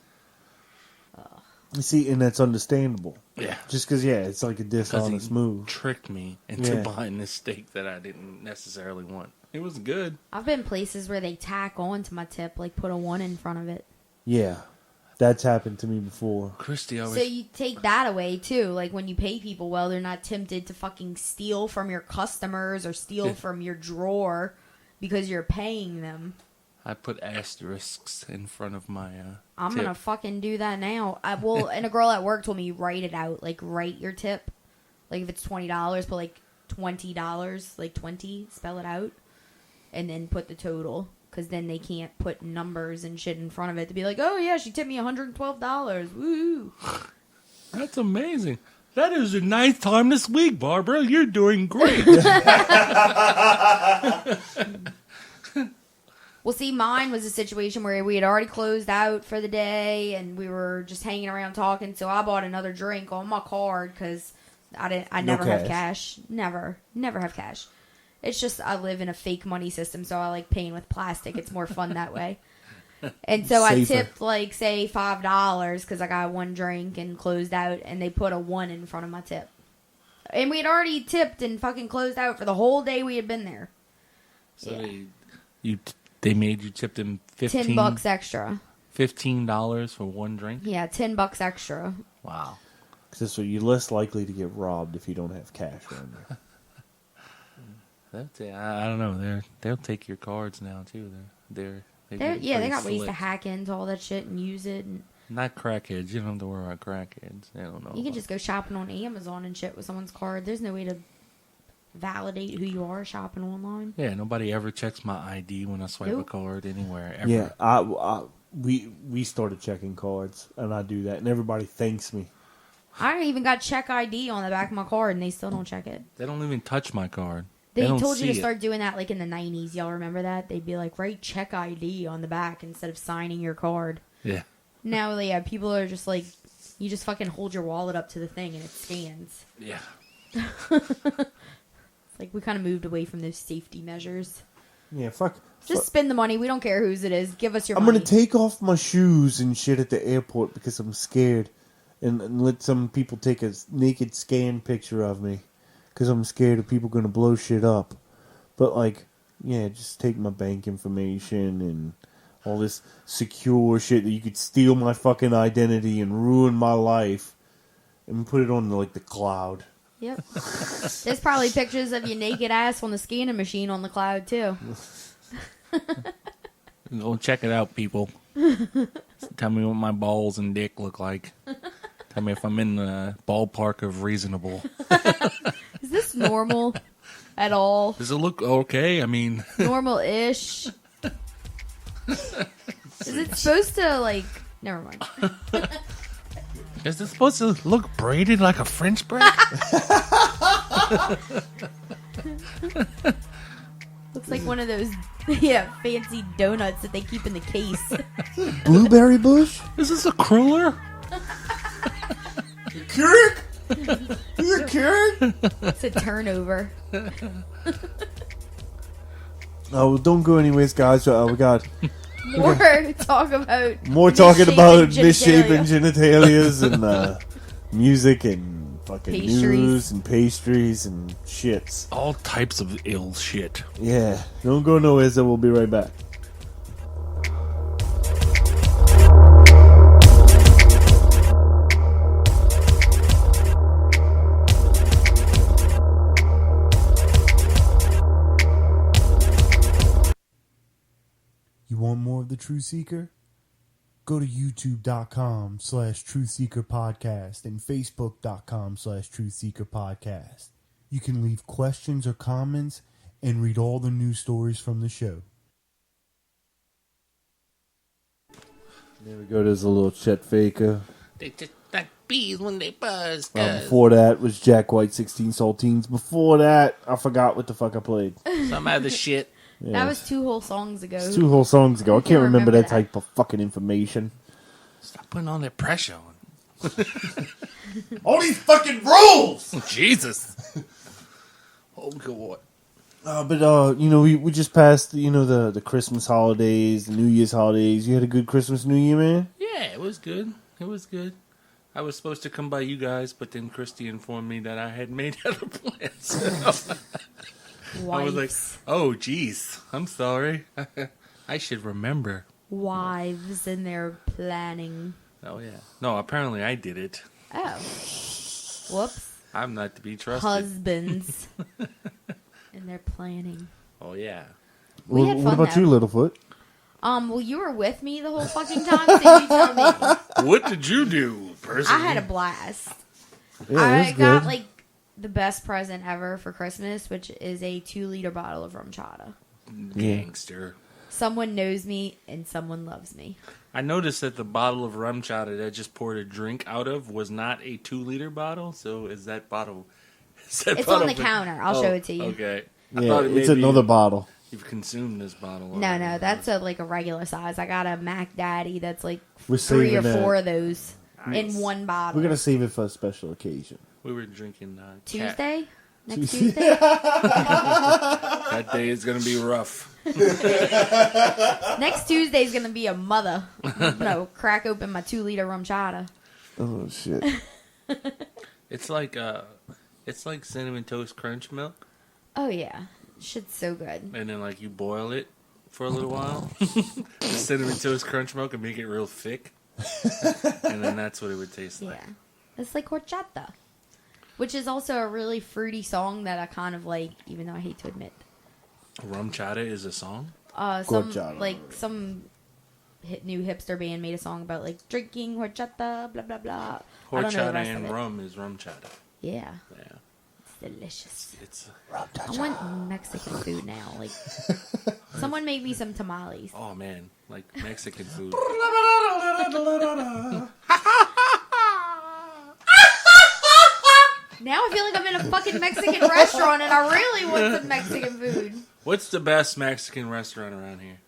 You see, and that's understandable. Yeah. Just because, it's like a dishonest move. Tricked me into Yeah. buying this steak that I didn't necessarily want. It was good. I've been places where they tack on to my tip, like put a 1 in front of it. Yeah. That's happened to me before. Christy always... So you take that away too. Like when you pay people well, they're not tempted to fucking steal from your customers or steal from your drawer because you're paying them. I put asterisks in front of my I'm tip. gonna fucking do that now. And a girl at work told me write it out. Like write your tip. Like if it's $20, put like $20, like 20, spell it out, and then put the total. Because then they can't put numbers and shit in front of it to be like, oh yeah, she tipped me $112. Woo! That's amazing. That is your 9th time this week, Barbara. You're doing great. Well, see, mine was a situation where we had already closed out for the day, and we were just hanging around talking. So I bought another drink on my card because I never have cash. Never have cash. It's just I live in a fake money system, so I like paying with plastic. It's more fun that way. And so I tipped like say $5 because I got one drink and closed out, and they put a 1 in front of my tip. And we had already tipped and fucking closed out for the whole day we had been there. So they made you tip them $10 extra. $15 for one drink? Yeah, $10 extra. Wow. So you're less likely to get robbed if you don't have cash around you. I don't know. They'll take your cards now too. They got ways to hack into all that shit and use it. And not crackheads. You don't have to worry about crackheads. They don't know. you can just go shopping on Amazon and shit with someone's card. There's no way to validate who you are shopping online. Yeah, nobody ever checks my ID when I swipe a card anywhere. Ever. Yeah, we started checking cards, and I do that, and everybody thanks me. I even got check ID on the back of my card, and they still don't check it. They don't even touch my card. They don't told you to see it. start doing that like in the 90s. Y'all remember that? They'd be like, write check ID on the back instead of signing your card. Yeah. Now, yeah, people are just like, you just fucking hold your wallet up to the thing and it scans. Yeah. It's like we kind of moved away from those safety measures. Yeah, fuck. Just spend the money. We don't care whose it is. Give us your I'm money. gonna take off my shoes and shit at the airport because I'm scared, and let some people take a naked scan picture of me because I'm scared of people gonna blow shit up. But like, yeah, just take my bank information and all this secure shit that you could steal my fucking identity and ruin my life, and put it on like the cloud. Yep. There's probably pictures of your naked ass on the scanning machine on the cloud, too. Go check it out, people. Tell me what my balls and dick look like. Tell me if I'm in the ballpark of reasonable. Is this normal at all? Does it look okay? I mean, Normal-ish? Is it supposed to, like... Never mind. is it supposed to look braided like a French braid? Looks like one of those, fancy donuts that they keep in the case. Blueberry bush? Is this a cruller? Keurig? Is it Keurig? It's a turnover. Oh, well, don't go anyways, guys. We got More talk about misshapen genitalia. genitalias and music and fucking Pastries. news and pastries and shits. All types of ill shit. Yeah, don't go nowhere, so we'll be right back. You want more of The Truth Seeker? Go to youtube.com/truthseekerpodcast and facebook.com/truthseekerpodcast. You can leave questions or comments and read all the news stories from the show. There we go, there's a little Chet Faker. They just like bees when they buzz. Before that was Jack White 16 Saltines. Before that, I forgot what the fuck I played. Some other shit. Yeah, That was 2 whole songs ago. it's 2 whole songs ago. I can't remember that that. type of fucking information. Stop putting all that pressure on. All these fucking rules! Jesus. Oh, God. But we just passed the Christmas holidays, the New Year's holidays. You had a good Christmas, New Year, man? Yeah, it was good. It was good. I was supposed to come by you guys, but then Christy informed me that I had made other plans. I was like, oh, geez, I'm sorry. I should remember. Wives and their planning. Oh, yeah. No, apparently I did it. Oh. Whoops. I'm not to be trusted. Husbands. And their planning. Oh, yeah. We had What fun, about though. you, Littlefoot? Well, you were with me the whole fucking time, so you tell me. What did you do, personally? I had a blast. Yeah, it I was got, good. like, the best present ever for Christmas, which is a 2-liter bottle of rum chata. Gangster. Someone knows me, and someone loves me. I noticed that the bottle of rum chata that I just poured a drink out of was not a 2-liter bottle. So is that bottle? It's on the counter. I'll show it to you. Okay. I Yeah, thought it's maybe another bottle. You've consumed this bottle. No, already. that's a regular size. I got a Mac Daddy that's like We're 3 or saving 4 that. of those Nice. in one bottle. We're gonna save it for a special occasion. We were drinking cat. Tuesday? Next Tuesday? That day is gonna be rough. Next Tuesday is going to be a mother. No, crack open my 2-liter rum chata. Oh shit! It's like cinnamon toast crunch milk, Oh, yeah. Shit's so good. and then like you boil it for a little while. The cinnamon toast crunch milk and make it real thick, and then that's what it would taste like. Yeah. It's like horchata, which is also a really fruity song that I kind of like, even though I hate to admit. Rum chata is a song. Some new hipster band made a song about like drinking horchata, blah blah blah. I don't know the Horchata rest of and it. rum is rum chata. Yeah, Yeah, it's delicious. it's I want Mexican food now. Like, someone make me some tamales. oh man, like Mexican food. Now I feel like I'm in a fucking Mexican restaurant and I really want some Mexican food. What's the best Mexican restaurant around here?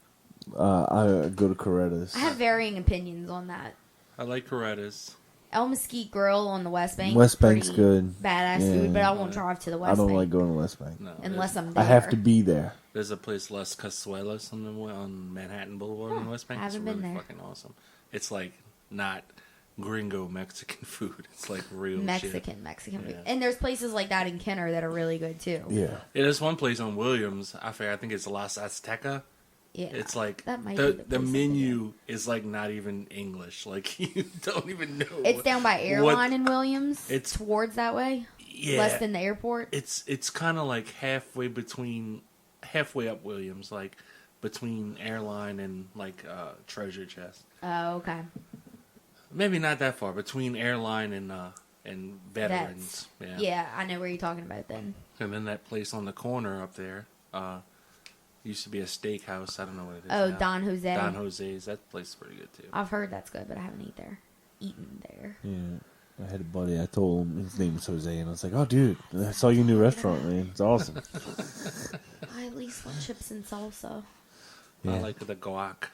I go to Coretta's. I have varying opinions on that. I like Coretta's. El Mesquite Grill on the West Bank. West Bank's pretty good. Badass Yeah. food, but I won't drive to the West I don't Bank like going to West Bank. No, unless I'm I there. have to be there. There's a place, Las Casuelas, on Manhattan Boulevard in West Bank. I It's haven't really been there. fucking awesome. It's like not gringo Mexican food. It's like real Mexican shit. food. Yeah. And there's places like that in Kenner that are really good too. Yeah. Yeah, there's one place on Williams. I think it's Las Azteca. Yeah. It's like That might be the the place I'm menu is like not even English. Like you don't even know. It's down by Airline in Williams. It's- towards that way. Yeah, Less than the airport. it's kind of like halfway up Williams, like between Airline and like Treasure Chest. Oh, okay. Maybe not that far between Airline and Veterans. Vets. Yeah, I know where you're talking about then. And then that place on the corner up there used to be a steakhouse. I don't know what it is. Oh, now. Don Jose. Don Jose's. That place is pretty good too. I've heard that's good, but I haven't eaten there. Yeah. I had a buddy. I told him his name was Jose, and I was like, "Oh, dude, I saw your new restaurant, man. It's awesome." I at least want chips and salsa. Yeah. I like the guac.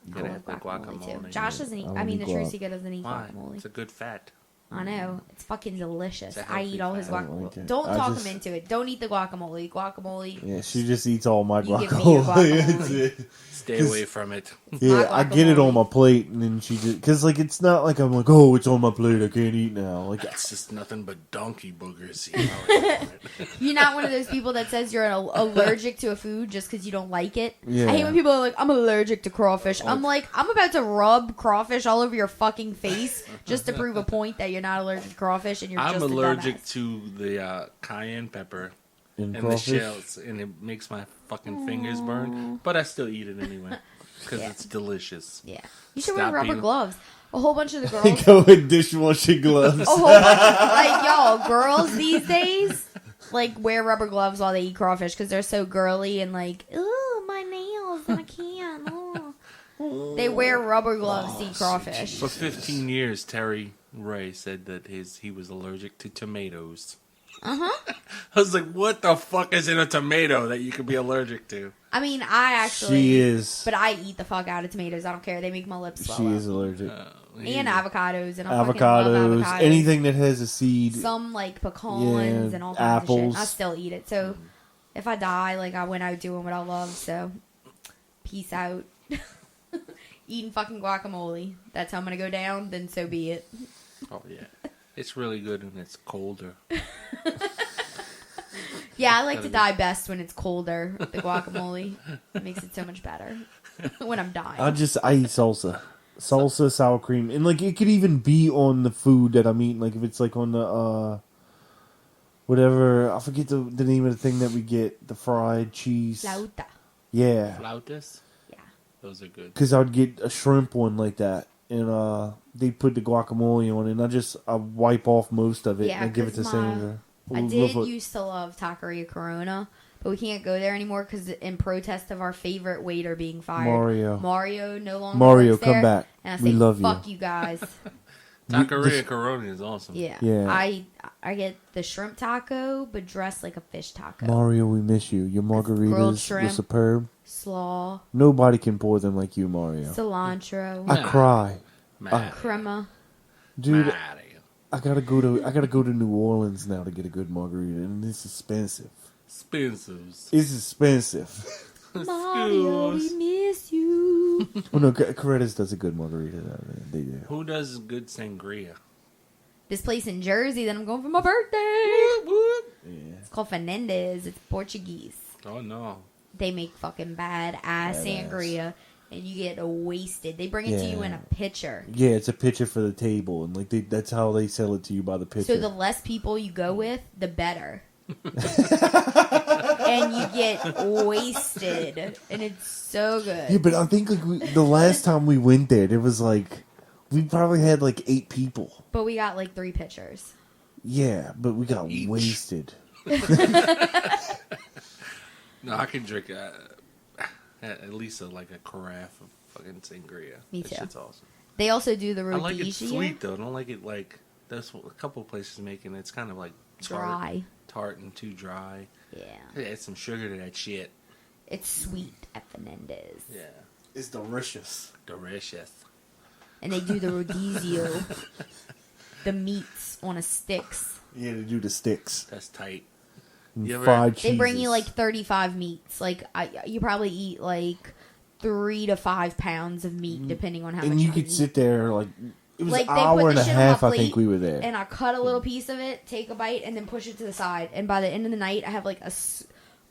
You gotta I have love the guacamole too. Josh doesn't eat. I I don't mean, eat the guac. Trusika doesn't eat Why? guacamole. It's a good fat. I know. It's fucking delicious. It's a I healthy eat all his fat. I don't guacamole. like it. Don't I talk just- him into it. Don't eat the guacamole. Guacamole. Yeah, she just eats all my You give me your guacamole. guacamole. That's it. Stay away from it. Yeah, my I get it guacamole. on my plate, and then she just because like it's not like I'm like, oh, it's on my plate, I can't eat now. Like It's just nothing but donkey boogers. You know? You're not one of those people that says you're allergic to a food just because you don't like it. Yeah. I hate when people are like, I'm allergic to crawfish. I'm like, I'm about to rub crawfish all over your fucking face just to prove a point that you're not allergic to crawfish and you're I'm just allergic a dumbass. to the cayenne pepper in and the crawfish. shells, and it makes my fucking fingers burn. But I still eat it anyway because Yeah. it's delicious. Yeah. You should Stop wear rubber being- gloves. A whole bunch of the girls. Go with dishwashing gloves. A whole bunch like, y'all, girls these days, like, wear rubber gloves while they eat crawfish because they're so girly and like, ooh, my nails, and I can't. Ooh. They wear rubber gloves to eat crawfish. For 15 years, Terry Ray said that he was allergic to tomatoes. Uh-huh. I was like, what the fuck is in a tomato that you could be allergic to? I mean, I actually... She is. But I eat the fuck out of tomatoes. I don't care. They make my lips swell She up. is allergic. And avocados. And I fucking love Avocados, avocados. anything that has a seed. Some, like, pecans Yeah, and all kinds of shit. apples. I still eat it. So, if I die, like, I went out doing what I love. So, peace out. Eating fucking guacamole. That's how I'm going to go down. Then so be it. Oh, yeah. It's really good when it's colder. Yeah, I like to die best when it's colder. The guacamole. It makes it so much better. When I'm dying. I eat salsa. Salsa, sour cream. And, like, it could even be on the food that I'm eating. Like, if it's, like, on the, whatever. I forget the name of the thing that we get. The fried cheese. Flauta. Yeah. Flautas? Yeah. Those are good. Because I would get a shrimp one like that. And, they put the guacamole on it. And I wipe off most of it. Yeah, and I give it to 'cause Sandra. I Love did it. used to love Taqueria Corona, but we can't go there anymore because in protest of our favorite waiter being fired. Mario no longer Mario, works come there. back. And I We say, love you. fuck you guys. Taqueria Corona is awesome. Yeah. Yeah. I get the shrimp taco, but dressed like a fish taco. Mario, we miss you. Your grilled margaritas shrimp. were superb. Slaw, Nobody can pour them like you, Mario. cilantro, I cry. Mario. crema. Dude, Mario. I gotta go to New Orleans now to get a good margarita, and it's expensive. Expensive. It's expensive. Mario, we miss you. Well, no, Coretta's does a good margarita. They do. Who does good sangria? This place in Jersey that I'm going for my birthday. Yeah. It's called Fernandez. It's Portuguese. Oh, no. They make fucking badass sangria, and you get wasted. They bring it to you in a pitcher. Yeah, it's a pitcher for the table, and like that's how they sell it to you by the pitcher. So the less people you go with, the better. And you get wasted, and it's so good. yeah, but I think like the last time we went there was like we probably had like 8 people. But we got like 3 pitchers. Yeah, but we got Each. wasted. No, I can drink at least like a carafe of fucking sangria. Me That too. shit's awesome. They also do the I like it rhodiosia. sweet though. I don't like it like That's what a couple of places making it. It's kind of like Dry. tart and too dry. Yeah. Add some sugar to that shit. It's sweet at Fernandez. Yeah, It's delicious. delicious. And they do the rodizio. The meats on a sticks. Yeah, to do the sticks. That's tight. And You ever- fried They bring you cheeses. like 35 meats. Like you probably eat like 3 to 5 pounds of meat, depending on how much and you you could eat. sit there like it was Like, an they put hour the and a shit on my half. I plate, think we were there. And I cut a little piece of it, take a bite, and then push it to the side. And by the end of the night, I have like a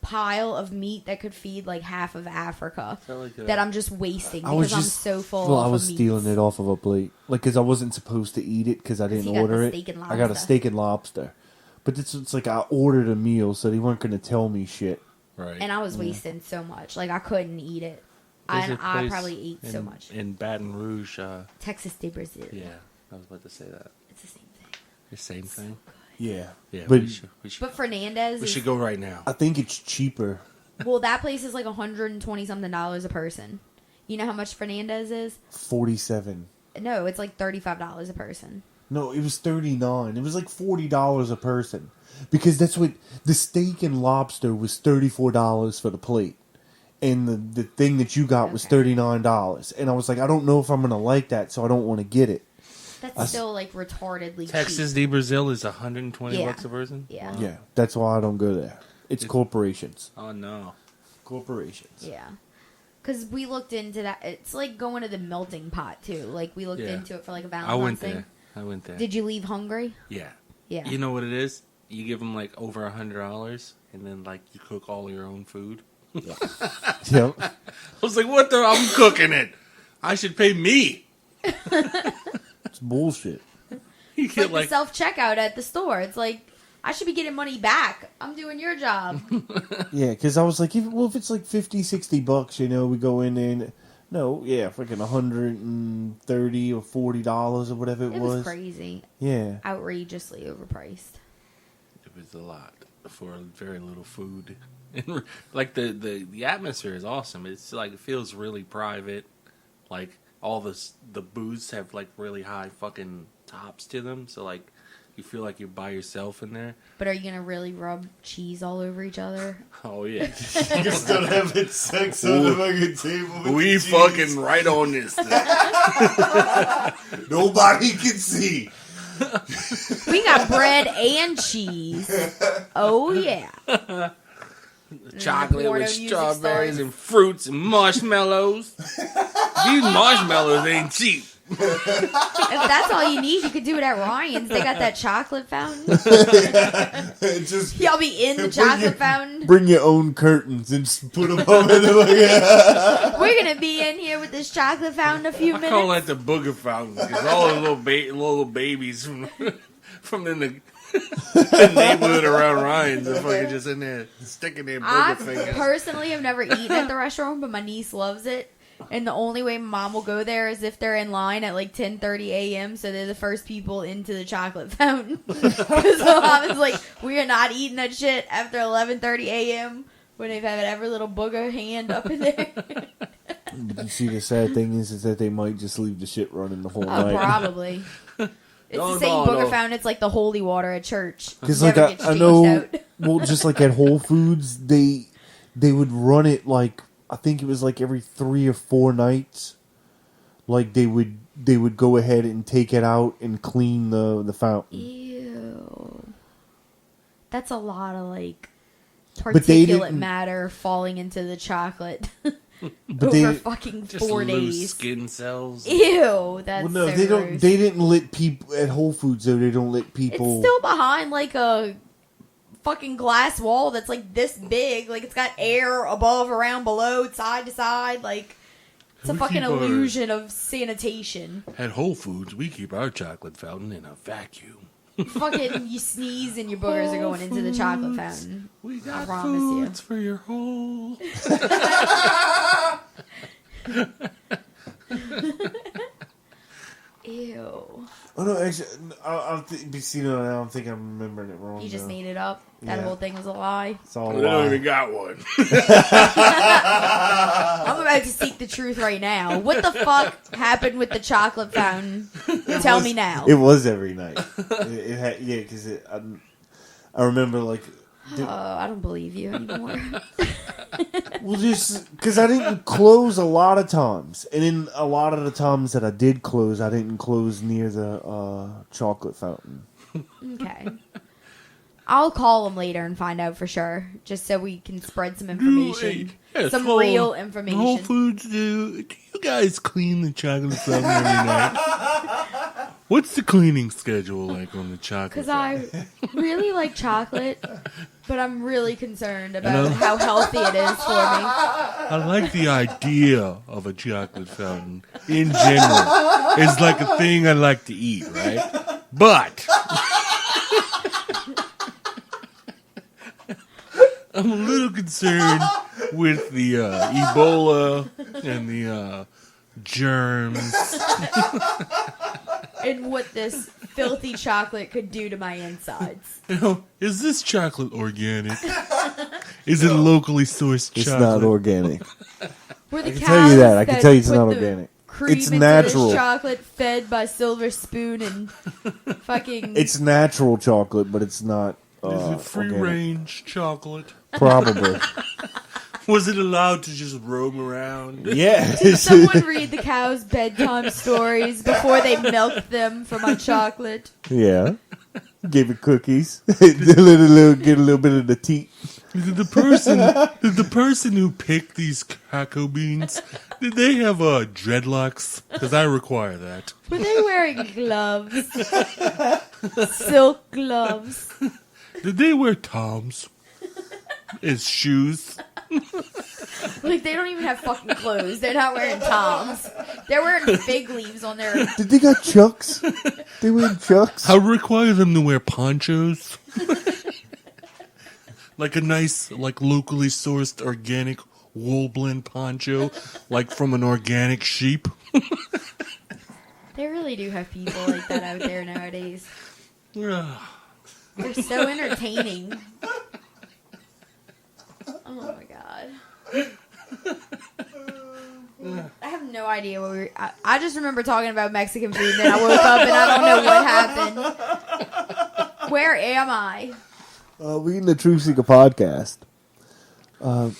pile of meat that could feed like half of Africa Felt like that I'm just wasting I was because I'm just so full. Well, off I was of meats. stealing it off of a plate, like because I wasn't supposed to eat it because I didn't you got order the it. steak and I got a lobster. steak and lobster, but it's like I ordered a meal, so they weren't going to tell me shit. right. And I was wasting so much. Like I couldn't eat it. There's And a I place probably ate so much. in Baton Rouge. Texas de Brazil. Yeah, I was about to say that. It's the same thing. The same thing. Yeah, Yeah, but we should. But Fernandez We is, should go right now. I think it's cheaper. well, that place is like $120 something a person. You know how much Fernandez is? 47. No, it's like $35 a person. No, it was 39. It was like $40 a person because that's what the steak and lobster was $34 for the plate. And the thing that you got was Okay. $39. And I was like, I don't know if I'm going to like that, so I don't want to get it. That's still like retardedly Texas cheap. de Brazil is 120 Yeah. bucks a person. Yeah. Yeah, that's why I don't go there. It's corporations. Oh no. Corporations. Yeah. Because we looked into that. It's like going to the melting pot, too. Like, we looked Yeah. into it for like a I Valentine's went thing. there. I went there. Did you leave hungry? Yeah. Yeah. You know what it is? You give them like over $100, and then like you cook all your own food. Yep. I was like, "What the? I'm cooking it. I should pay me." It's bullshit. You It's get like like, the self-checkout at the store. It's like, I should be getting money back. I'm doing your job. Yeah, because I was like, if it's like 50, 60 bucks, you know, we go in and no, yeah, freaking 130 or $40 or whatever it It was crazy. Yeah. Outrageously overpriced. it was a lot for very little food. And like the atmosphere is awesome. It's like it feels really private. Like all the booths have like really high fucking tops to them, so like you feel like you're by yourself in there. But are you going to really rub cheese all over each other? Oh yeah, You're still having sex on the fucking table. we fucking right on this thing. Nobody can see. We got bread and cheese. Oh, yeah. Chocolate porno with music strawberries starts. and fruits and marshmallows. These marshmallows ain't cheap. If that's all you need, you could do it at Ryan's. They got that chocolate fountain. Just Y'all be in the chocolate fountain. bring your own curtains and just put them over the We're going to be in here with this chocolate fountain in a few I call minutes. that the booger fountain because all the little babies from in the neighborhood around Ryan's are fucking just in there sticking their I booger fingers. personally have never eaten at the restaurant, but my niece loves it. And the only way my mom will go there is if they're in line at like 10:30 a.m. So they're the first people into the chocolate fountain. Because my mom is like, we are not eating that shit after 11:30 a.m. when they've had every little booger hand up in there. You see, the sad thing is that they might just leave the shit running the whole Oh, night. probably. It's No, the same no, booger no. fountain. It's like the holy water at church. Because Never like gets I changed know, out. well, just like at Whole Foods, they would run it like I think it was like every 3 or 4 nights. Like they would go ahead and take it out and clean the fountain. Ew. That's a lot of like But they particulate didn't- matter falling into the chocolate But over they fucking Just 4 loose days. skin cells. Ew, that's well, no, so they don't. gross. They didn't let people at Whole Foods though. They don't let It's people. still behind like a fucking glass wall that's like this big. Like it's got air above, around, below, side to side. Like it's a We fucking keep our- illusion of sanitation. At Whole Foods, we keep our chocolate fountain in a vacuum. Fucking you sneeze and your boogers are going into the chocolate fountain. We got promise you. foods for your hole. Ew. Oh no, actually, I don't think I'm remembering it wrong. You just now. made it up. That Yeah. whole thing was a lie. It's all I a don't lie. even got one. I'm about to seek the truth right now. What the fuck happened with the chocolate fountain? Tell me now. It was every night. it had, yeah, because I remember like. I don't believe you anymore. Well, just because I didn't close a lot of times, and in a lot of the times that I did close, I didn't close near the chocolate fountain. Okay. I'll call them later and find out for sure, just so we can spread some information, some real information. Whole Foods do you guys clean the chocolate fountain every night? What's the cleaning schedule like on the chocolate? Because fountain? I really like chocolate, but I'm really concerned about how healthy it is for me. I like the idea of a chocolate fountain in general. It's like a thing I like to eat, right? But I'm a little concerned with the Ebola and the germs. And what this filthy chocolate could do to my insides. You know, is this chocolate organic? Is it locally sourced It's chocolate? not organic. Were the I can tell you that. I can tell you it's put not the organic. Cream It's into natural. This chocolate fed by silver spoon and fucking. It's natural chocolate, but it's not. Is it free organic. range chocolate? Probably. Was it allowed to just roam around? Yeah. Did someone read the cows' bedtime stories before they milked them for my chocolate? Yeah. Gave it cookies. Get a little bit of the teat. Did the person who picked these cacao beans, did they have dreadlocks? Because I require that. Were they wearing gloves? Silk gloves. Did they wear Toms as shoes? Like, they don't even have fucking clothes. They're not wearing Toms. They're wearing fig leaves on their... Did they got chucks? They wearing chucks? I require them to wear ponchos. Like a nice, like locally sourced organic wool blend poncho, like from an organic sheep. They really do have people like that out there nowadays. Ah. They're so entertaining. Oh my god. I have no idea what we were... I just remember talking about Mexican food, then I woke up and I don't know what happened. Where am I? We in the True Seeker podcast. I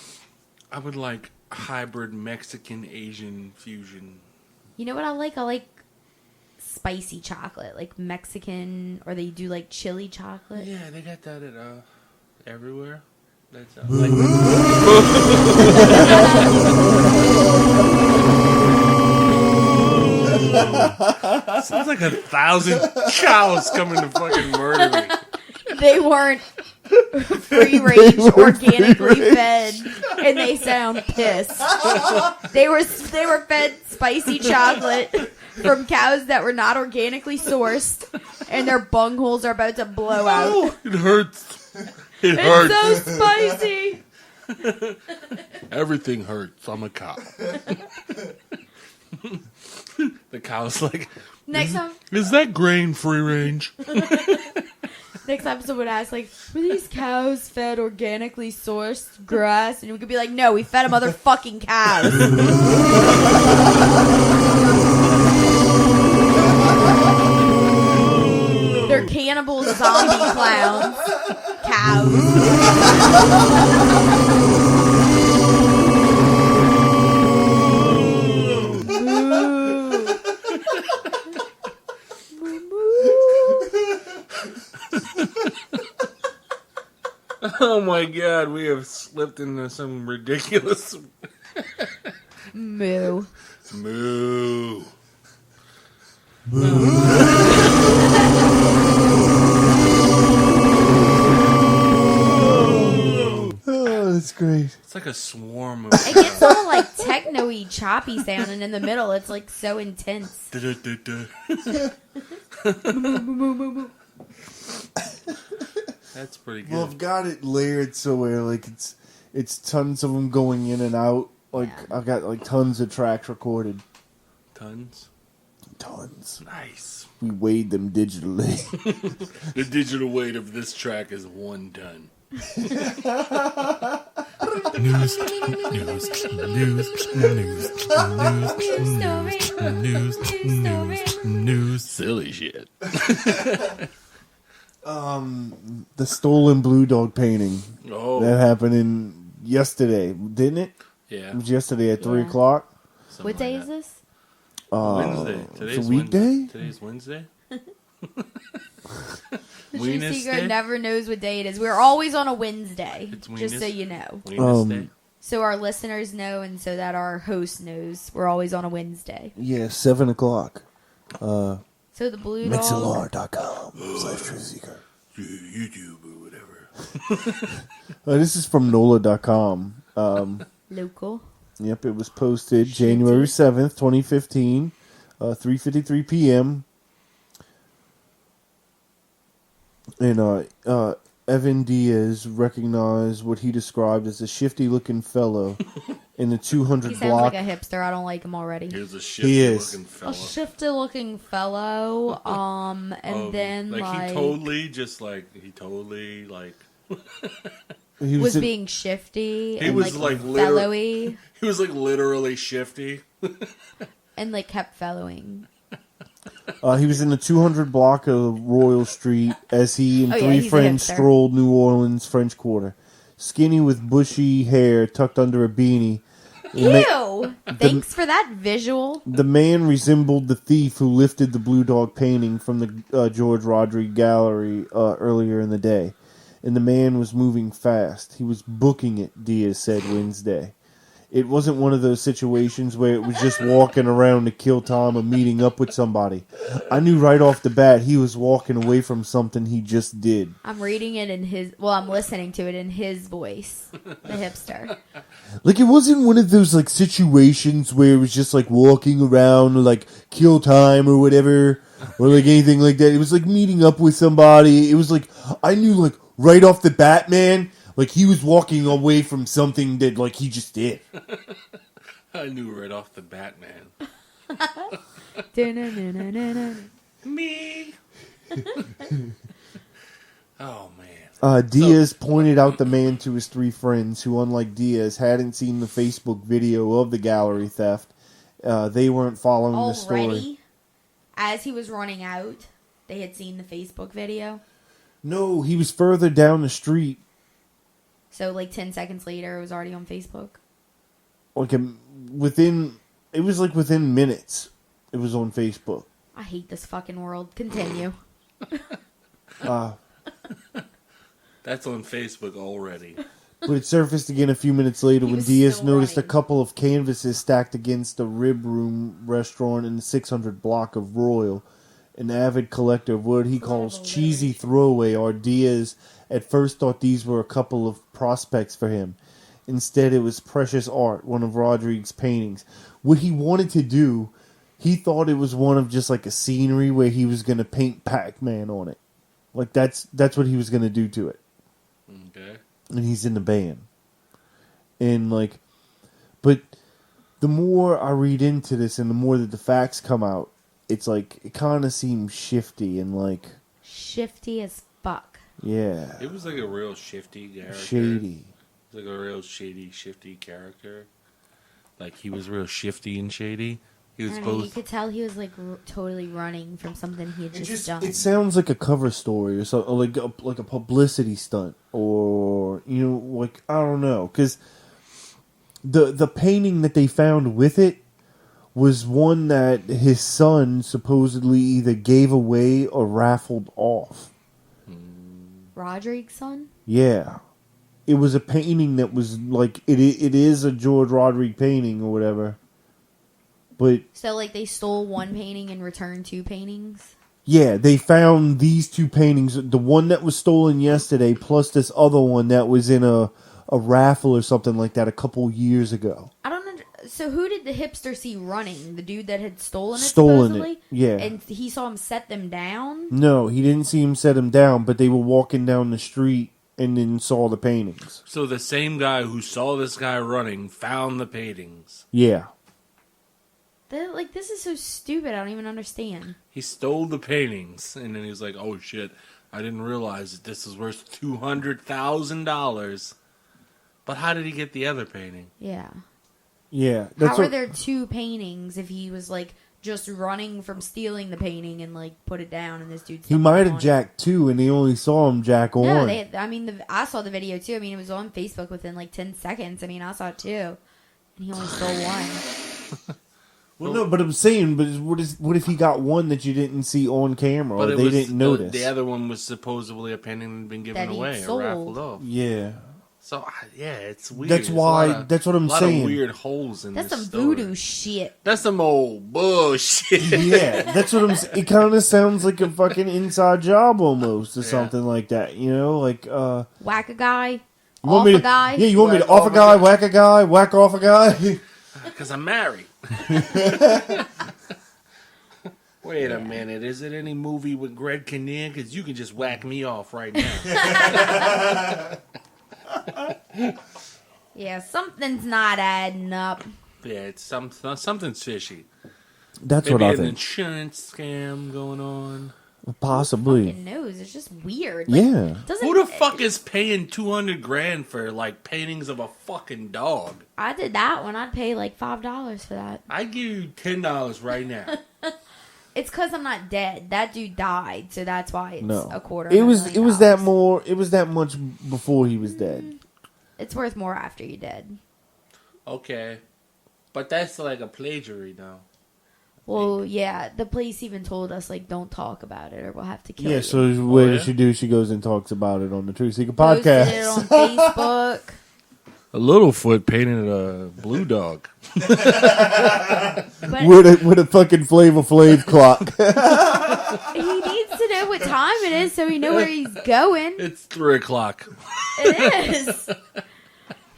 would like hybrid Mexican Asian fusion. You know what I like? I like spicy chocolate, like Mexican, or they do like chili chocolate. Yeah, they got that at everywhere. That's sounds like 1,000 cows coming to fucking murder me. They weren't free range, organically fed, and they sound pissed. They were fed spicy chocolate from cows that were not organically sourced, and their bungholes are about to blow out. It hurts. It hurts. It's so spicy. Everything hurts. I'm a cow. The cow's like, Next time, is that grain free range? next time someone asks, like, were these cows fed organically sourced grass? And we could be like, no, we fed a motherfucking cows. They're cannibal zombie clowns. Oh my god, we have slipped into some ridiculous Moo. moo. Oh, that's great. It's like a swarm of It gets all like techno-y, choppy sound, and in the middle, it's like so intense. That's pretty Well, good. I've got it layered so where like it's tons of them going in and out. Like Yeah. I've got like tons of tracks recorded. Tons. tons. Nice. We weighed them digitally. The digital weight of this track is 1 ton. News. Silly shit. The stolen Blue Dog painting. Oh, That happened yesterday, didn't it? yeah. It was yesterday at 3 Yeah. o'clock. Something What day like is that. this? Wednesday. It's Today's a weekday? Today's Wednesday. The Weenus True Seeker Day? never knows what day it is. We're always on a Wednesday, It's just Weenus. so you know. Weenus Day. So our listeners know, and so that our host knows, we're always on a Wednesday. Yeah, 7 o'clock. So the Blue Dog, Mixlr.com/TruthSeeker. YouTube or whatever. This is from NOLA.com. local. Yep, it was posted January 7th, 2015, 3:53 p.m. And Evan Diaz recognized what he described as a shifty-looking fellow in the 200 He sounds block. like a hipster. I don't like him already. Here's a He shifty is. looking A fella. shifty looking fellow. And then like he totally He was in- being shifty He and was, like like, liter- fellowy he was like literally shifty. and like kept fellowing. He was in the 200 block of Royal Street as he and Oh, yeah, three he's a friends hipster. strolled New Orleans French Quarter. Skinny with bushy hair tucked under a beanie. Ew! Thanks for that visual. The man resembled the thief who lifted the Blue Dog painting from the George Rodriguez gallery earlier in the day. And the man was moving fast. He was booking it, Diaz said Wednesday. It wasn't one of those situations where it was just walking around to kill time or meeting up with somebody. I knew right off the bat he was walking away from something he just did. I'm reading it in his. Well, I'm listening to it in his voice, the hipster. Like, it wasn't one of those, like, situations where it was just, like, walking around or, like, kill time or whatever, or, like, anything like that. It was, like, meeting up with somebody. It was, like, I knew, like, right off the bat, man, like, he was walking away from something that, like, he just did. I knew right off the bat, man. Da-na-na-na-na-na. Me. Oh man. Diaz pointed out the man to his three friends who, unlike Diaz, hadn't seen the Facebook video of the gallery theft. They weren't following the story. Already, as he was running out, they had seen the Facebook video. No, he was further down the street. So, like 10 seconds later, it was already on Facebook. Like, it was like within minutes. It was on Facebook. I hate this fucking world. Continue. That's on Facebook already. But it surfaced again a few minutes later He when was Diaz still noticed a running. couple of canvases stacked against a rib room restaurant in the 600 block of Royal. An avid collector of what he calls cheesy throwaway art, Diaz at first thought these were a couple of prospects for him. Instead, it was precious art, one of Rodriguez's paintings. What he wanted to do, he thought it was one of just like a scenery where he was going to paint Pac-Man on it. Like, that's what he was going to do to it. Okay. And he's in the band. And, like, but the more I read into this and the more that the facts come out, it's like, it kind of seems shifty and, like, Shifty as fuck. yeah, It was like a real shifty character. shady. It was like a real shifty character. Like he was real shifty and shady. He I was don't know, you both. could tell he was like totally running from something he had just done. It sounds like a cover story or something, like a publicity stunt, or like I don't know, because the painting that they found with it was one that his son supposedly either gave away or raffled off. Rodriguez's son? Yeah, it was a painting that was like it is a George Rodriguez painting or whatever, but. So, like, they stole one painting and returned two paintings? Yeah, they found these two paintings. The one that was stolen yesterday, plus this other one that was in a raffle or something like that a couple years ago. I don't know. So, who did the hipster see running? The dude that had stolen it, Stolen supposedly? it, yeah. And he saw him set them down? No, he didn't see him set him down, but they were walking down the street and then saw the paintings. So the same guy who saw this guy running found the paintings. Yeah. This is so stupid. I don't even understand. He stole the paintings, and then he was like, "Oh shit, I didn't realize that this is worth $200,000." But how did he get the other painting? Yeah. Yeah. How are there two paintings if he was like just running from stealing the painting and like put it down and this dude? He might have jacked two, and they only saw him jack No, one. I saw the video too. I mean, it was on Facebook within like 10 seconds. I mean, I saw it too, and he only stole one. Well, no, but I'm saying, but what if he got one that you didn't see on camera, or they didn't notice? The other one was supposedly a painting that had been given That he away or sold. raffled off. Yeah. So yeah, it's weird. That's why. That's what I'm a lot saying. of weird holes in That's this some story. voodoo shit. That's some old bullshit. Yeah, that's what I'm saying. It kind of sounds like a fucking inside job almost, or Yeah. something like that. You know, like Whack a guy, you want off me a to, guy. Yeah, you want me to Whack off a off a guy, guy. whack a guy, whack off a guy. Because I'm married. Wait a minute. Is it any movie with Greg Kinnear? Because you can just whack me off right now. Yeah, something's not adding up. Yeah, it's something's fishy. That's Maybe what I an think. insurance scam going on. Possibly. Fucking knows. It's just weird. Like, Yeah. Doesn't Who the fuck is paying $200,000 for like paintings of a fucking dog? I did that one. I'd pay like $5 for that. I give you $10 right now. It's because I'm not dead. That dude died, so that's why it's No, a quarter. it of a was million that dollars. more. It was that much before he was dead. It's worth more after you're dead. Okay, but that's like a plagiary now. Well, yeah, the police even told us like don't talk about it or we'll have to kill Yeah. you. So what yeah? does she do? She goes and talks about it on the Truth Seeker Posted it podcast. on Facebook. A Littlefoot painted a blue dog. But with a fucking Flavor Flav clock. he needs to know what time it is so he know where he's going. It's 3:00. It is.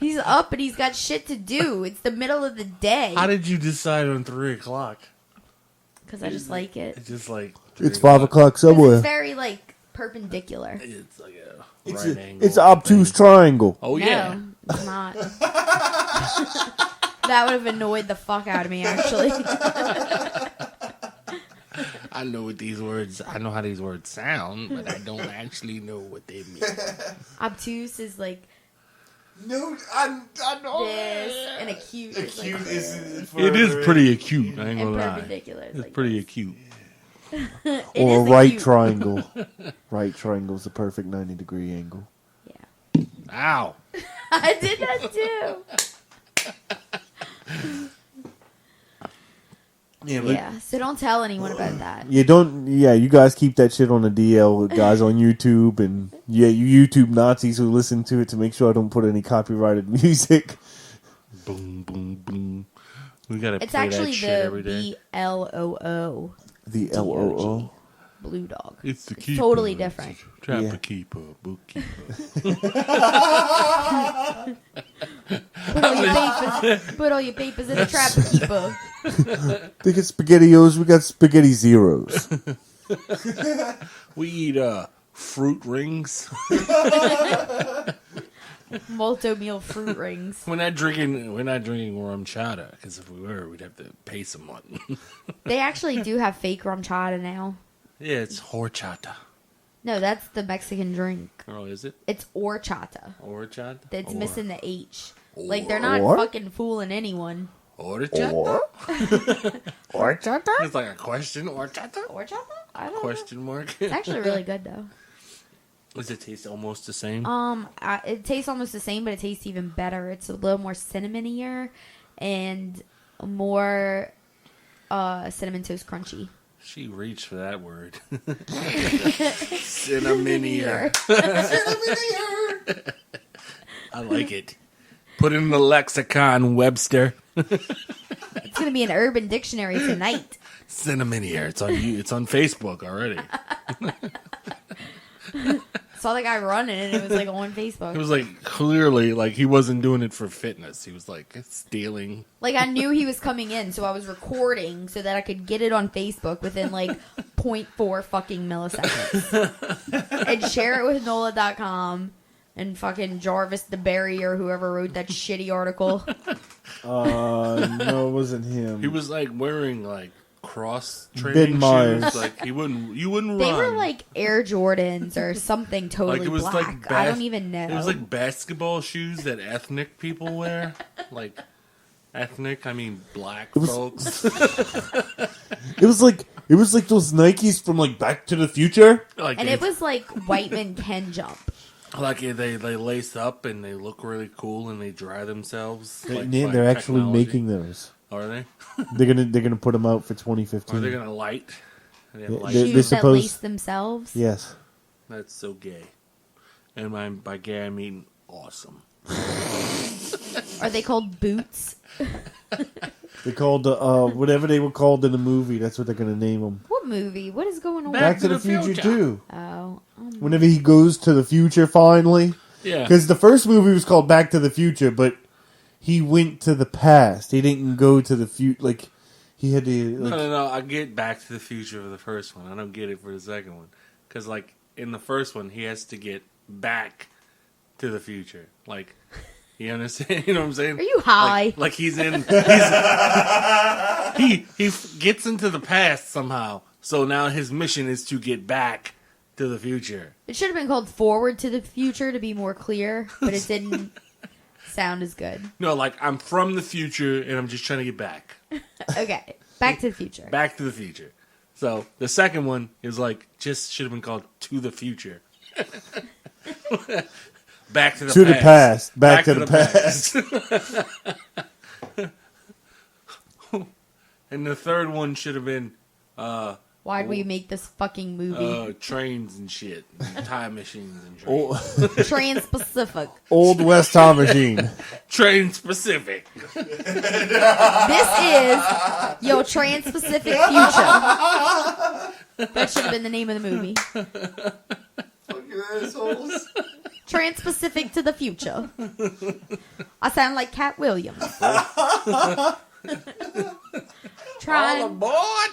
He's up and he's got shit to do. It's the middle of the day. How did you decide on 3:00? Because I just like it. It's just like It's 3 5 o'clock 'Cause somewhere. It's very like perpendicular. It's like a It's right a, angle. it's an obtuse thing. triangle. Oh No, yeah. it's not. That would have annoyed the fuck out of me, actually. I know what these words. I know how these words sound, but I don't actually know what they mean. Obtuse is like No, I know. this, and acute is like It is pretty acute. I ain't and gonna lie. perpendicular. Is It's like pretty this. acute. It Or a is right acute. triangle. Right triangle is the perfect 90-degree angle. Yeah, Ow. I did that too. Yeah, so don't tell anyone about that. You guys keep that shit on the DL, guys on YouTube, and yeah, you YouTube Nazis who listen to it to make sure I don't put any copyrighted music. Boom, boom, boom. We gotta It's play actually that shit every the day. BLOO, The LOO. Blue Dog. It's the It's keeper. totally different. Trapper Yeah. keeper, bookkeeper. Put all your papers in a trapper keeper. They get SpaghettiOs, we got Spaghetti Zeros. We eat fruit rings. Multo meal fruit rings. We're not drinking rum chata because if we were, we'd have to pay someone. They actually do have fake rum chata now. Yeah, it's horchata. No, that's the Mexican drink. Oh, is it It's horchata. horchata? That's Or- missing the H. Like they're not Or? fucking fooling anyone. Horchata. Or It's like a question. Horchata? Horchata? I don't know. Question mark. It's actually really good though. Does it taste almost the same? It tastes almost the same, but it tastes even better. It's a little more cinnamonier and more cinnamon toast crunchy. She reached for that word. Cinnamonier. I like it. Put it in the lexicon, Webster. It's gonna be an Urban Dictionary tonight. Cinnamonier. It's on you. It's on Facebook already. Saw the guy running, and it was like on Facebook. It was like clearly like he wasn't doing it for fitness. He was like stealing. Like I knew he was coming in, so I was recording so that I could get it on Facebook within like 0.4 fucking milliseconds and share it with NOLA.com And fucking Jarvis the Berry or whoever wrote that shitty article. No, it wasn't him. He was like wearing like cross training Ben Myers. shoes. Like you wouldn't They run. were like Air Jordans or something totally Like, it was black. like I don't even know. It was like basketball shoes that ethnic people wear. Like ethnic, I mean black folks. It was like those Nikes from like Back to the Future. Like and it was like white men can jump. like they lace up and they look really cool and they dry themselves. Like, Yeah, by they're actually technology. making those. Are they? They're gonna put them out for 2015. Are they gonna light? Are they gonna Yeah, light? they're Shoes that supposed- lace themselves. Yes. That's so gay. And by gay I mean awesome. Are they called boots? They called whatever they were called in the movie. That's what they're gonna name them. What movie? What is going on? Back to the Future too. Oh, Whenever he goes to the future, finally, Yeah. because the first movie was called Back to the Future, but he went to the past. He didn't go to the future. Like he had to. Like, No. I get Back to the Future for the first one. I don't get it for the second one. Because, like, in the first one, he has to get back to the future. Like, you understand? You know what I'm saying? Are you high? Like he's in. He gets into the past somehow. So now his mission is to get back to the future. it should have been called Forward to the Future to be more clear, but it didn't sound as good. No, like, I'm from the future and I'm just trying to get back. Okay, Back to the Future. Back to the future. So the second one is like just should have been called To the Future. Back to the To the past. past. Back to the past. past. And the third one should have been Why'd we make this fucking movie? trains and shit, and time machines and trains. Trans-Pacific. Old West Time Machine. Train specific. This is your Trans-Pacific Future. That should have been the name of the movie. Fucking assholes. Trans-Pacific to the Future. I sound like Cat Williams. All Trying. aboard!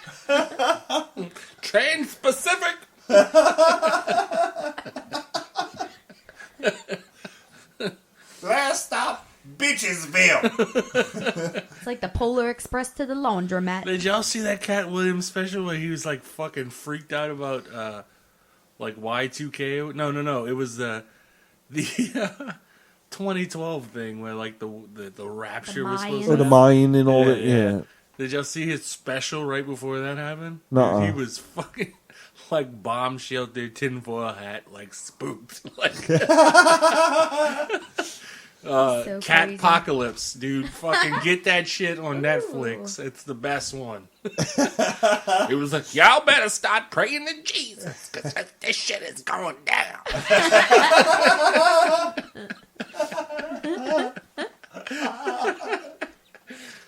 Train specific. Last stop, Bitchesville. It's like the Polar Express to the laundromat. Did y'all see that Cat Williams special where he was like fucking freaked out about like Y2K? No. It was the 2012 thing where like the rapture was supposed Or to the happen. Mayan and all that. Yeah. Did y'all see his special right before that happened? Nuh-uh. He was fucking like bomb shelter, tinfoil hat, like spooked. Like So Cat crazy. Apocalypse, dude. Fucking get that shit on Netflix. It's the best one. It was like, y'all better start praying to Jesus because this shit is going down.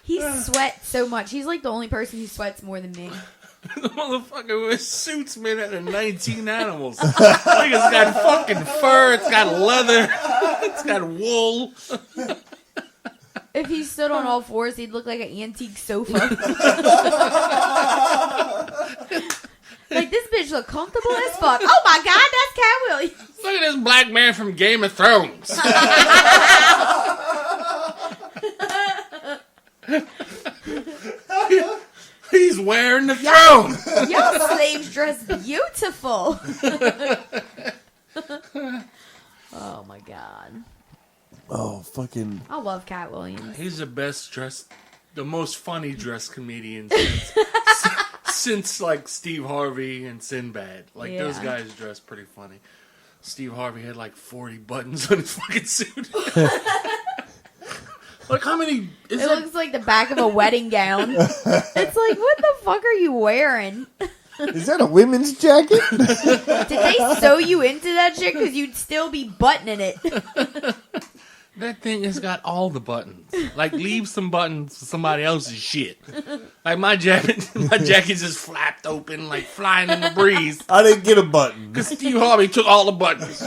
He sweats so much. He's like the only person who sweats more than me. The motherfucker wears suits made out of 19 animals. Like it's got fucking fur, it's got leather, it's got wool. If he stood on all fours, he'd look like an antique sofa. Like, this bitch look comfortable as fuck. Oh my god, that's Cat Williams. Look at this black man from Game of Thrones. He's wearing the throne. Y'all slaves dress beautiful. Oh my god. Oh, fucking. I love Cat Williams. He's the best dressed, the most funny dressed comedian since like Steve Harvey and Sinbad. Like those Yeah. guys dress pretty funny. Steve Harvey had like 40 buttons on his fucking suit. Like how many? Is It that? looks like the back of a wedding gown. It's like, what the fuck are you wearing? Is that a women's jacket? Did they sew you into that shit? Because you'd still be buttoning it. That thing has got all the buttons. Like, leave some buttons for somebody else's shit. Like my jacket's just flapped open, like flying in the breeze. I didn't get a button. Because Steve Harvey took all the buttons.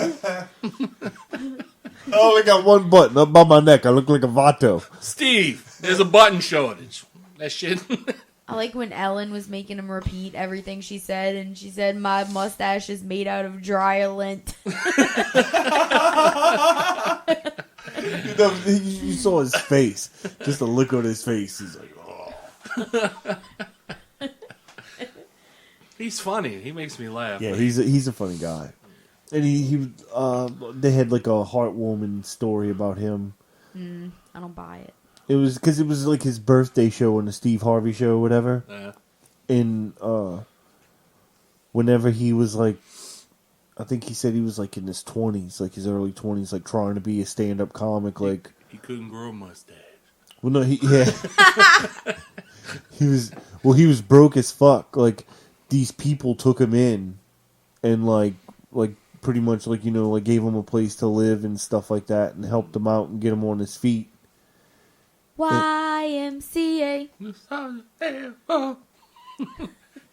I only got one button up by my neck. I look like a Vato. Steve, there's a button shortage. That shit. I like when Ellen was making him repeat everything she said, and she said, "My mustache is made out of dry lint." No, you saw his face. Just the look on his face. He's like, oh. He's funny. He makes me laugh. Yeah, but he's a funny guy. And they had like a heartwarming story about him. I don't buy it. It was because it was like his birthday show on the Steve Harvey show or whatever. And whenever he was like, I think he said he was like in his 20s, like his early 20s, like trying to be a stand-up comic. Like he couldn't grow a mustache. Well, no, he he was broke as fuck. Like these people took him in and like pretty much like like gave him a place to live and stuff like that and helped him out and get him on his feet. YMCA.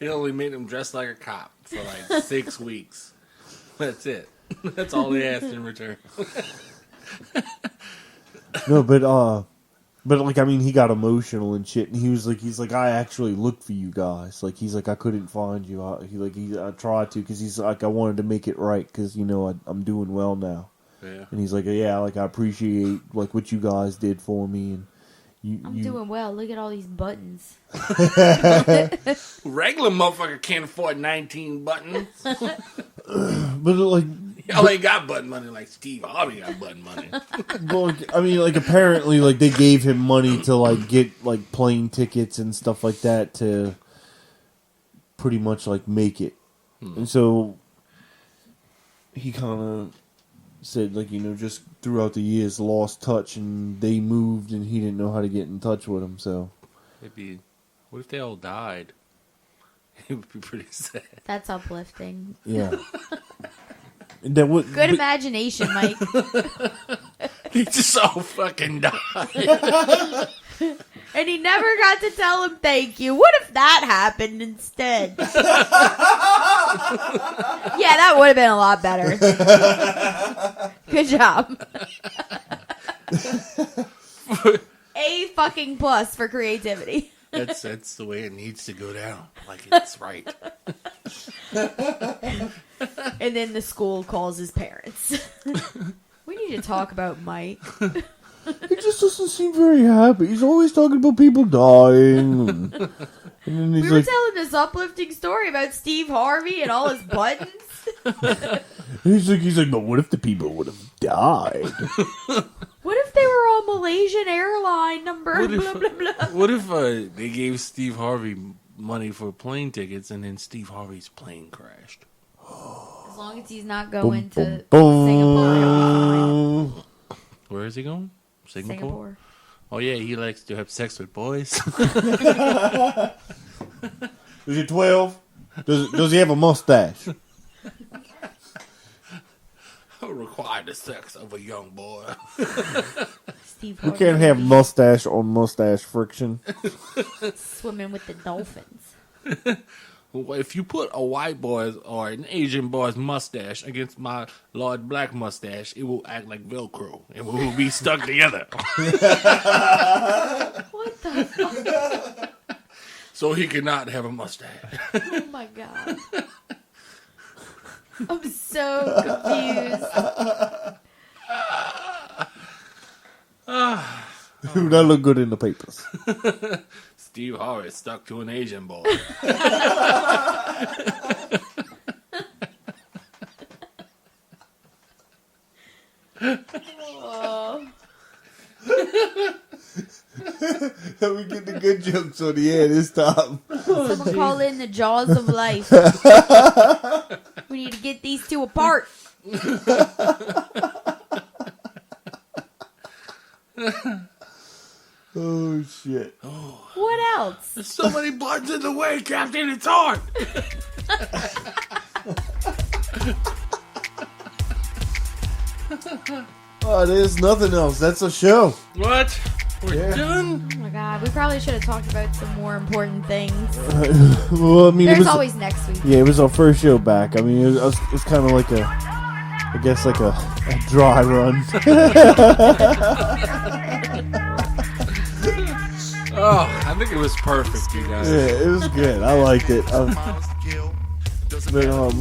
He only made him dress like a cop for like 6 weeks. That's it. That's all they asked in return. No, but like I mean, he got emotional and shit, and he's like, I actually looked for you guys. Like he's like, I couldn't find you. I tried to because he's like, I wanted to make it right because I'm doing well now. Yeah. And he's like, yeah, like I appreciate like what you guys did for me, and I'm doing well. Look at all these buttons. Regular motherfucker can't afford 19 buttons. But like, Y'all ain't got button money like Steve Harvey got button money. well, I mean, like apparently, like they gave him money to like get like plane tickets and stuff like that to pretty much like make it, and so he kind of said like just throughout the years lost touch and they moved and he didn't know how to get in touch with them. So what if they all died? It would be pretty sad. That's uplifting. yeah. And then what? Good imagination, Mike. They just all fucking died. And he never got to tell him thank you. What if that happened instead? Yeah, that would have been a lot better. Good job. A fucking plus for creativity. That's the way it needs to go down. Like it's right. And then the school calls his parents. We need to talk about Mike. He just doesn't seem very happy. He's always talking about people dying. And then he's We were telling this uplifting story about Steve Harvey and all his buttons. he's like, but what if the people would have died? What if they were on Malaysian airline number blah, blah, blah. What if they gave Steve Harvey money for plane tickets and then Steve Harvey's plane crashed? As long as he's not going to Boom, boom. Singapore, he'll be fine. Where is he going? Singapore. Oh yeah, he likes to have sex with boys. Is he 12? Does he have a mustache? Require the sex of a young boy. Steve You Harvey can't have mustache on mustache friction. swimming with the dolphins. Well, if you put a white boy's or an Asian boy's mustache against my large black mustache, it will act like Velcro, and we will be stuck together. What the fuck? So he cannot have a mustache. Oh my god. I'm so confused. Dude, that look good in the papers. Steve Harvey stuck to an Asian boy. Oh. We get the good jokes on the air this time. Someone call in the jaws of life. We need to get these two apart. Oh, shit. What else? There's so many buttons in the way, Captain. It's hard. Oh, there's nothing else. That's a show. What? We're Yeah. done? Oh my god, we probably should have talked about some more important things. Well, I mean, There's it was always next week. yeah, it was our first show back. I mean, it's kind of like I guess like a dry run. Oh, I think it was perfect, you guys. Yeah, it was good. I liked it. But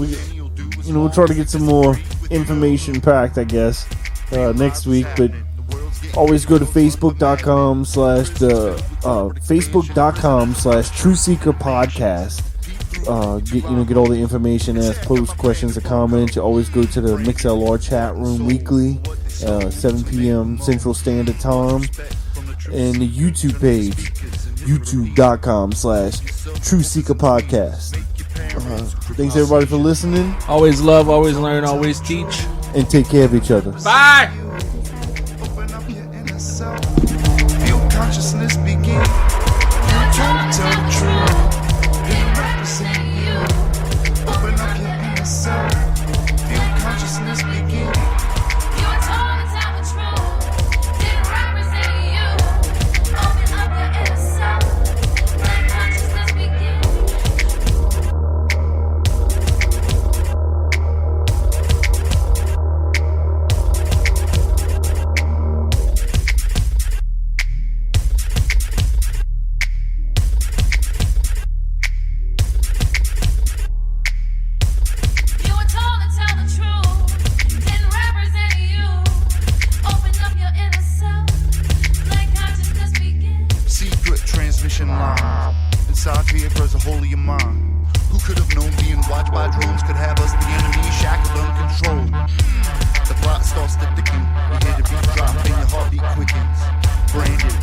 we'll try to get some more information packed, I guess, next week. But Always go to facebook.com/Truthseeker Podcast. Get all the information, ask, post questions or comments. You always go to the MixLR chat room weekly, 7 p.m. Central Standard Time, and the YouTube page, youtube.com/Truthseeker Podcast. Thanks everybody for listening, Always love, always learn, always teach. and take care of each other. Bye! Open up your inner self. Feel consciousness begin. You don't tell the truth. It represent you. Open up your inner self. Feel consciousness begin. Your tongue is out the truth. Didn't represent you. Open up your inner self. Let consciousness begin. You were told to tell the truth. Didn't represent you. Open up your inner self. Let consciousness begin. Secret transmission line. Inside here grows a hole in your mind. Who could have known being watched by drones could have us the enemy shackled uncontrolled? The plot starts to thicken. You hear the beat drop and your heartbeat quickens. Branded,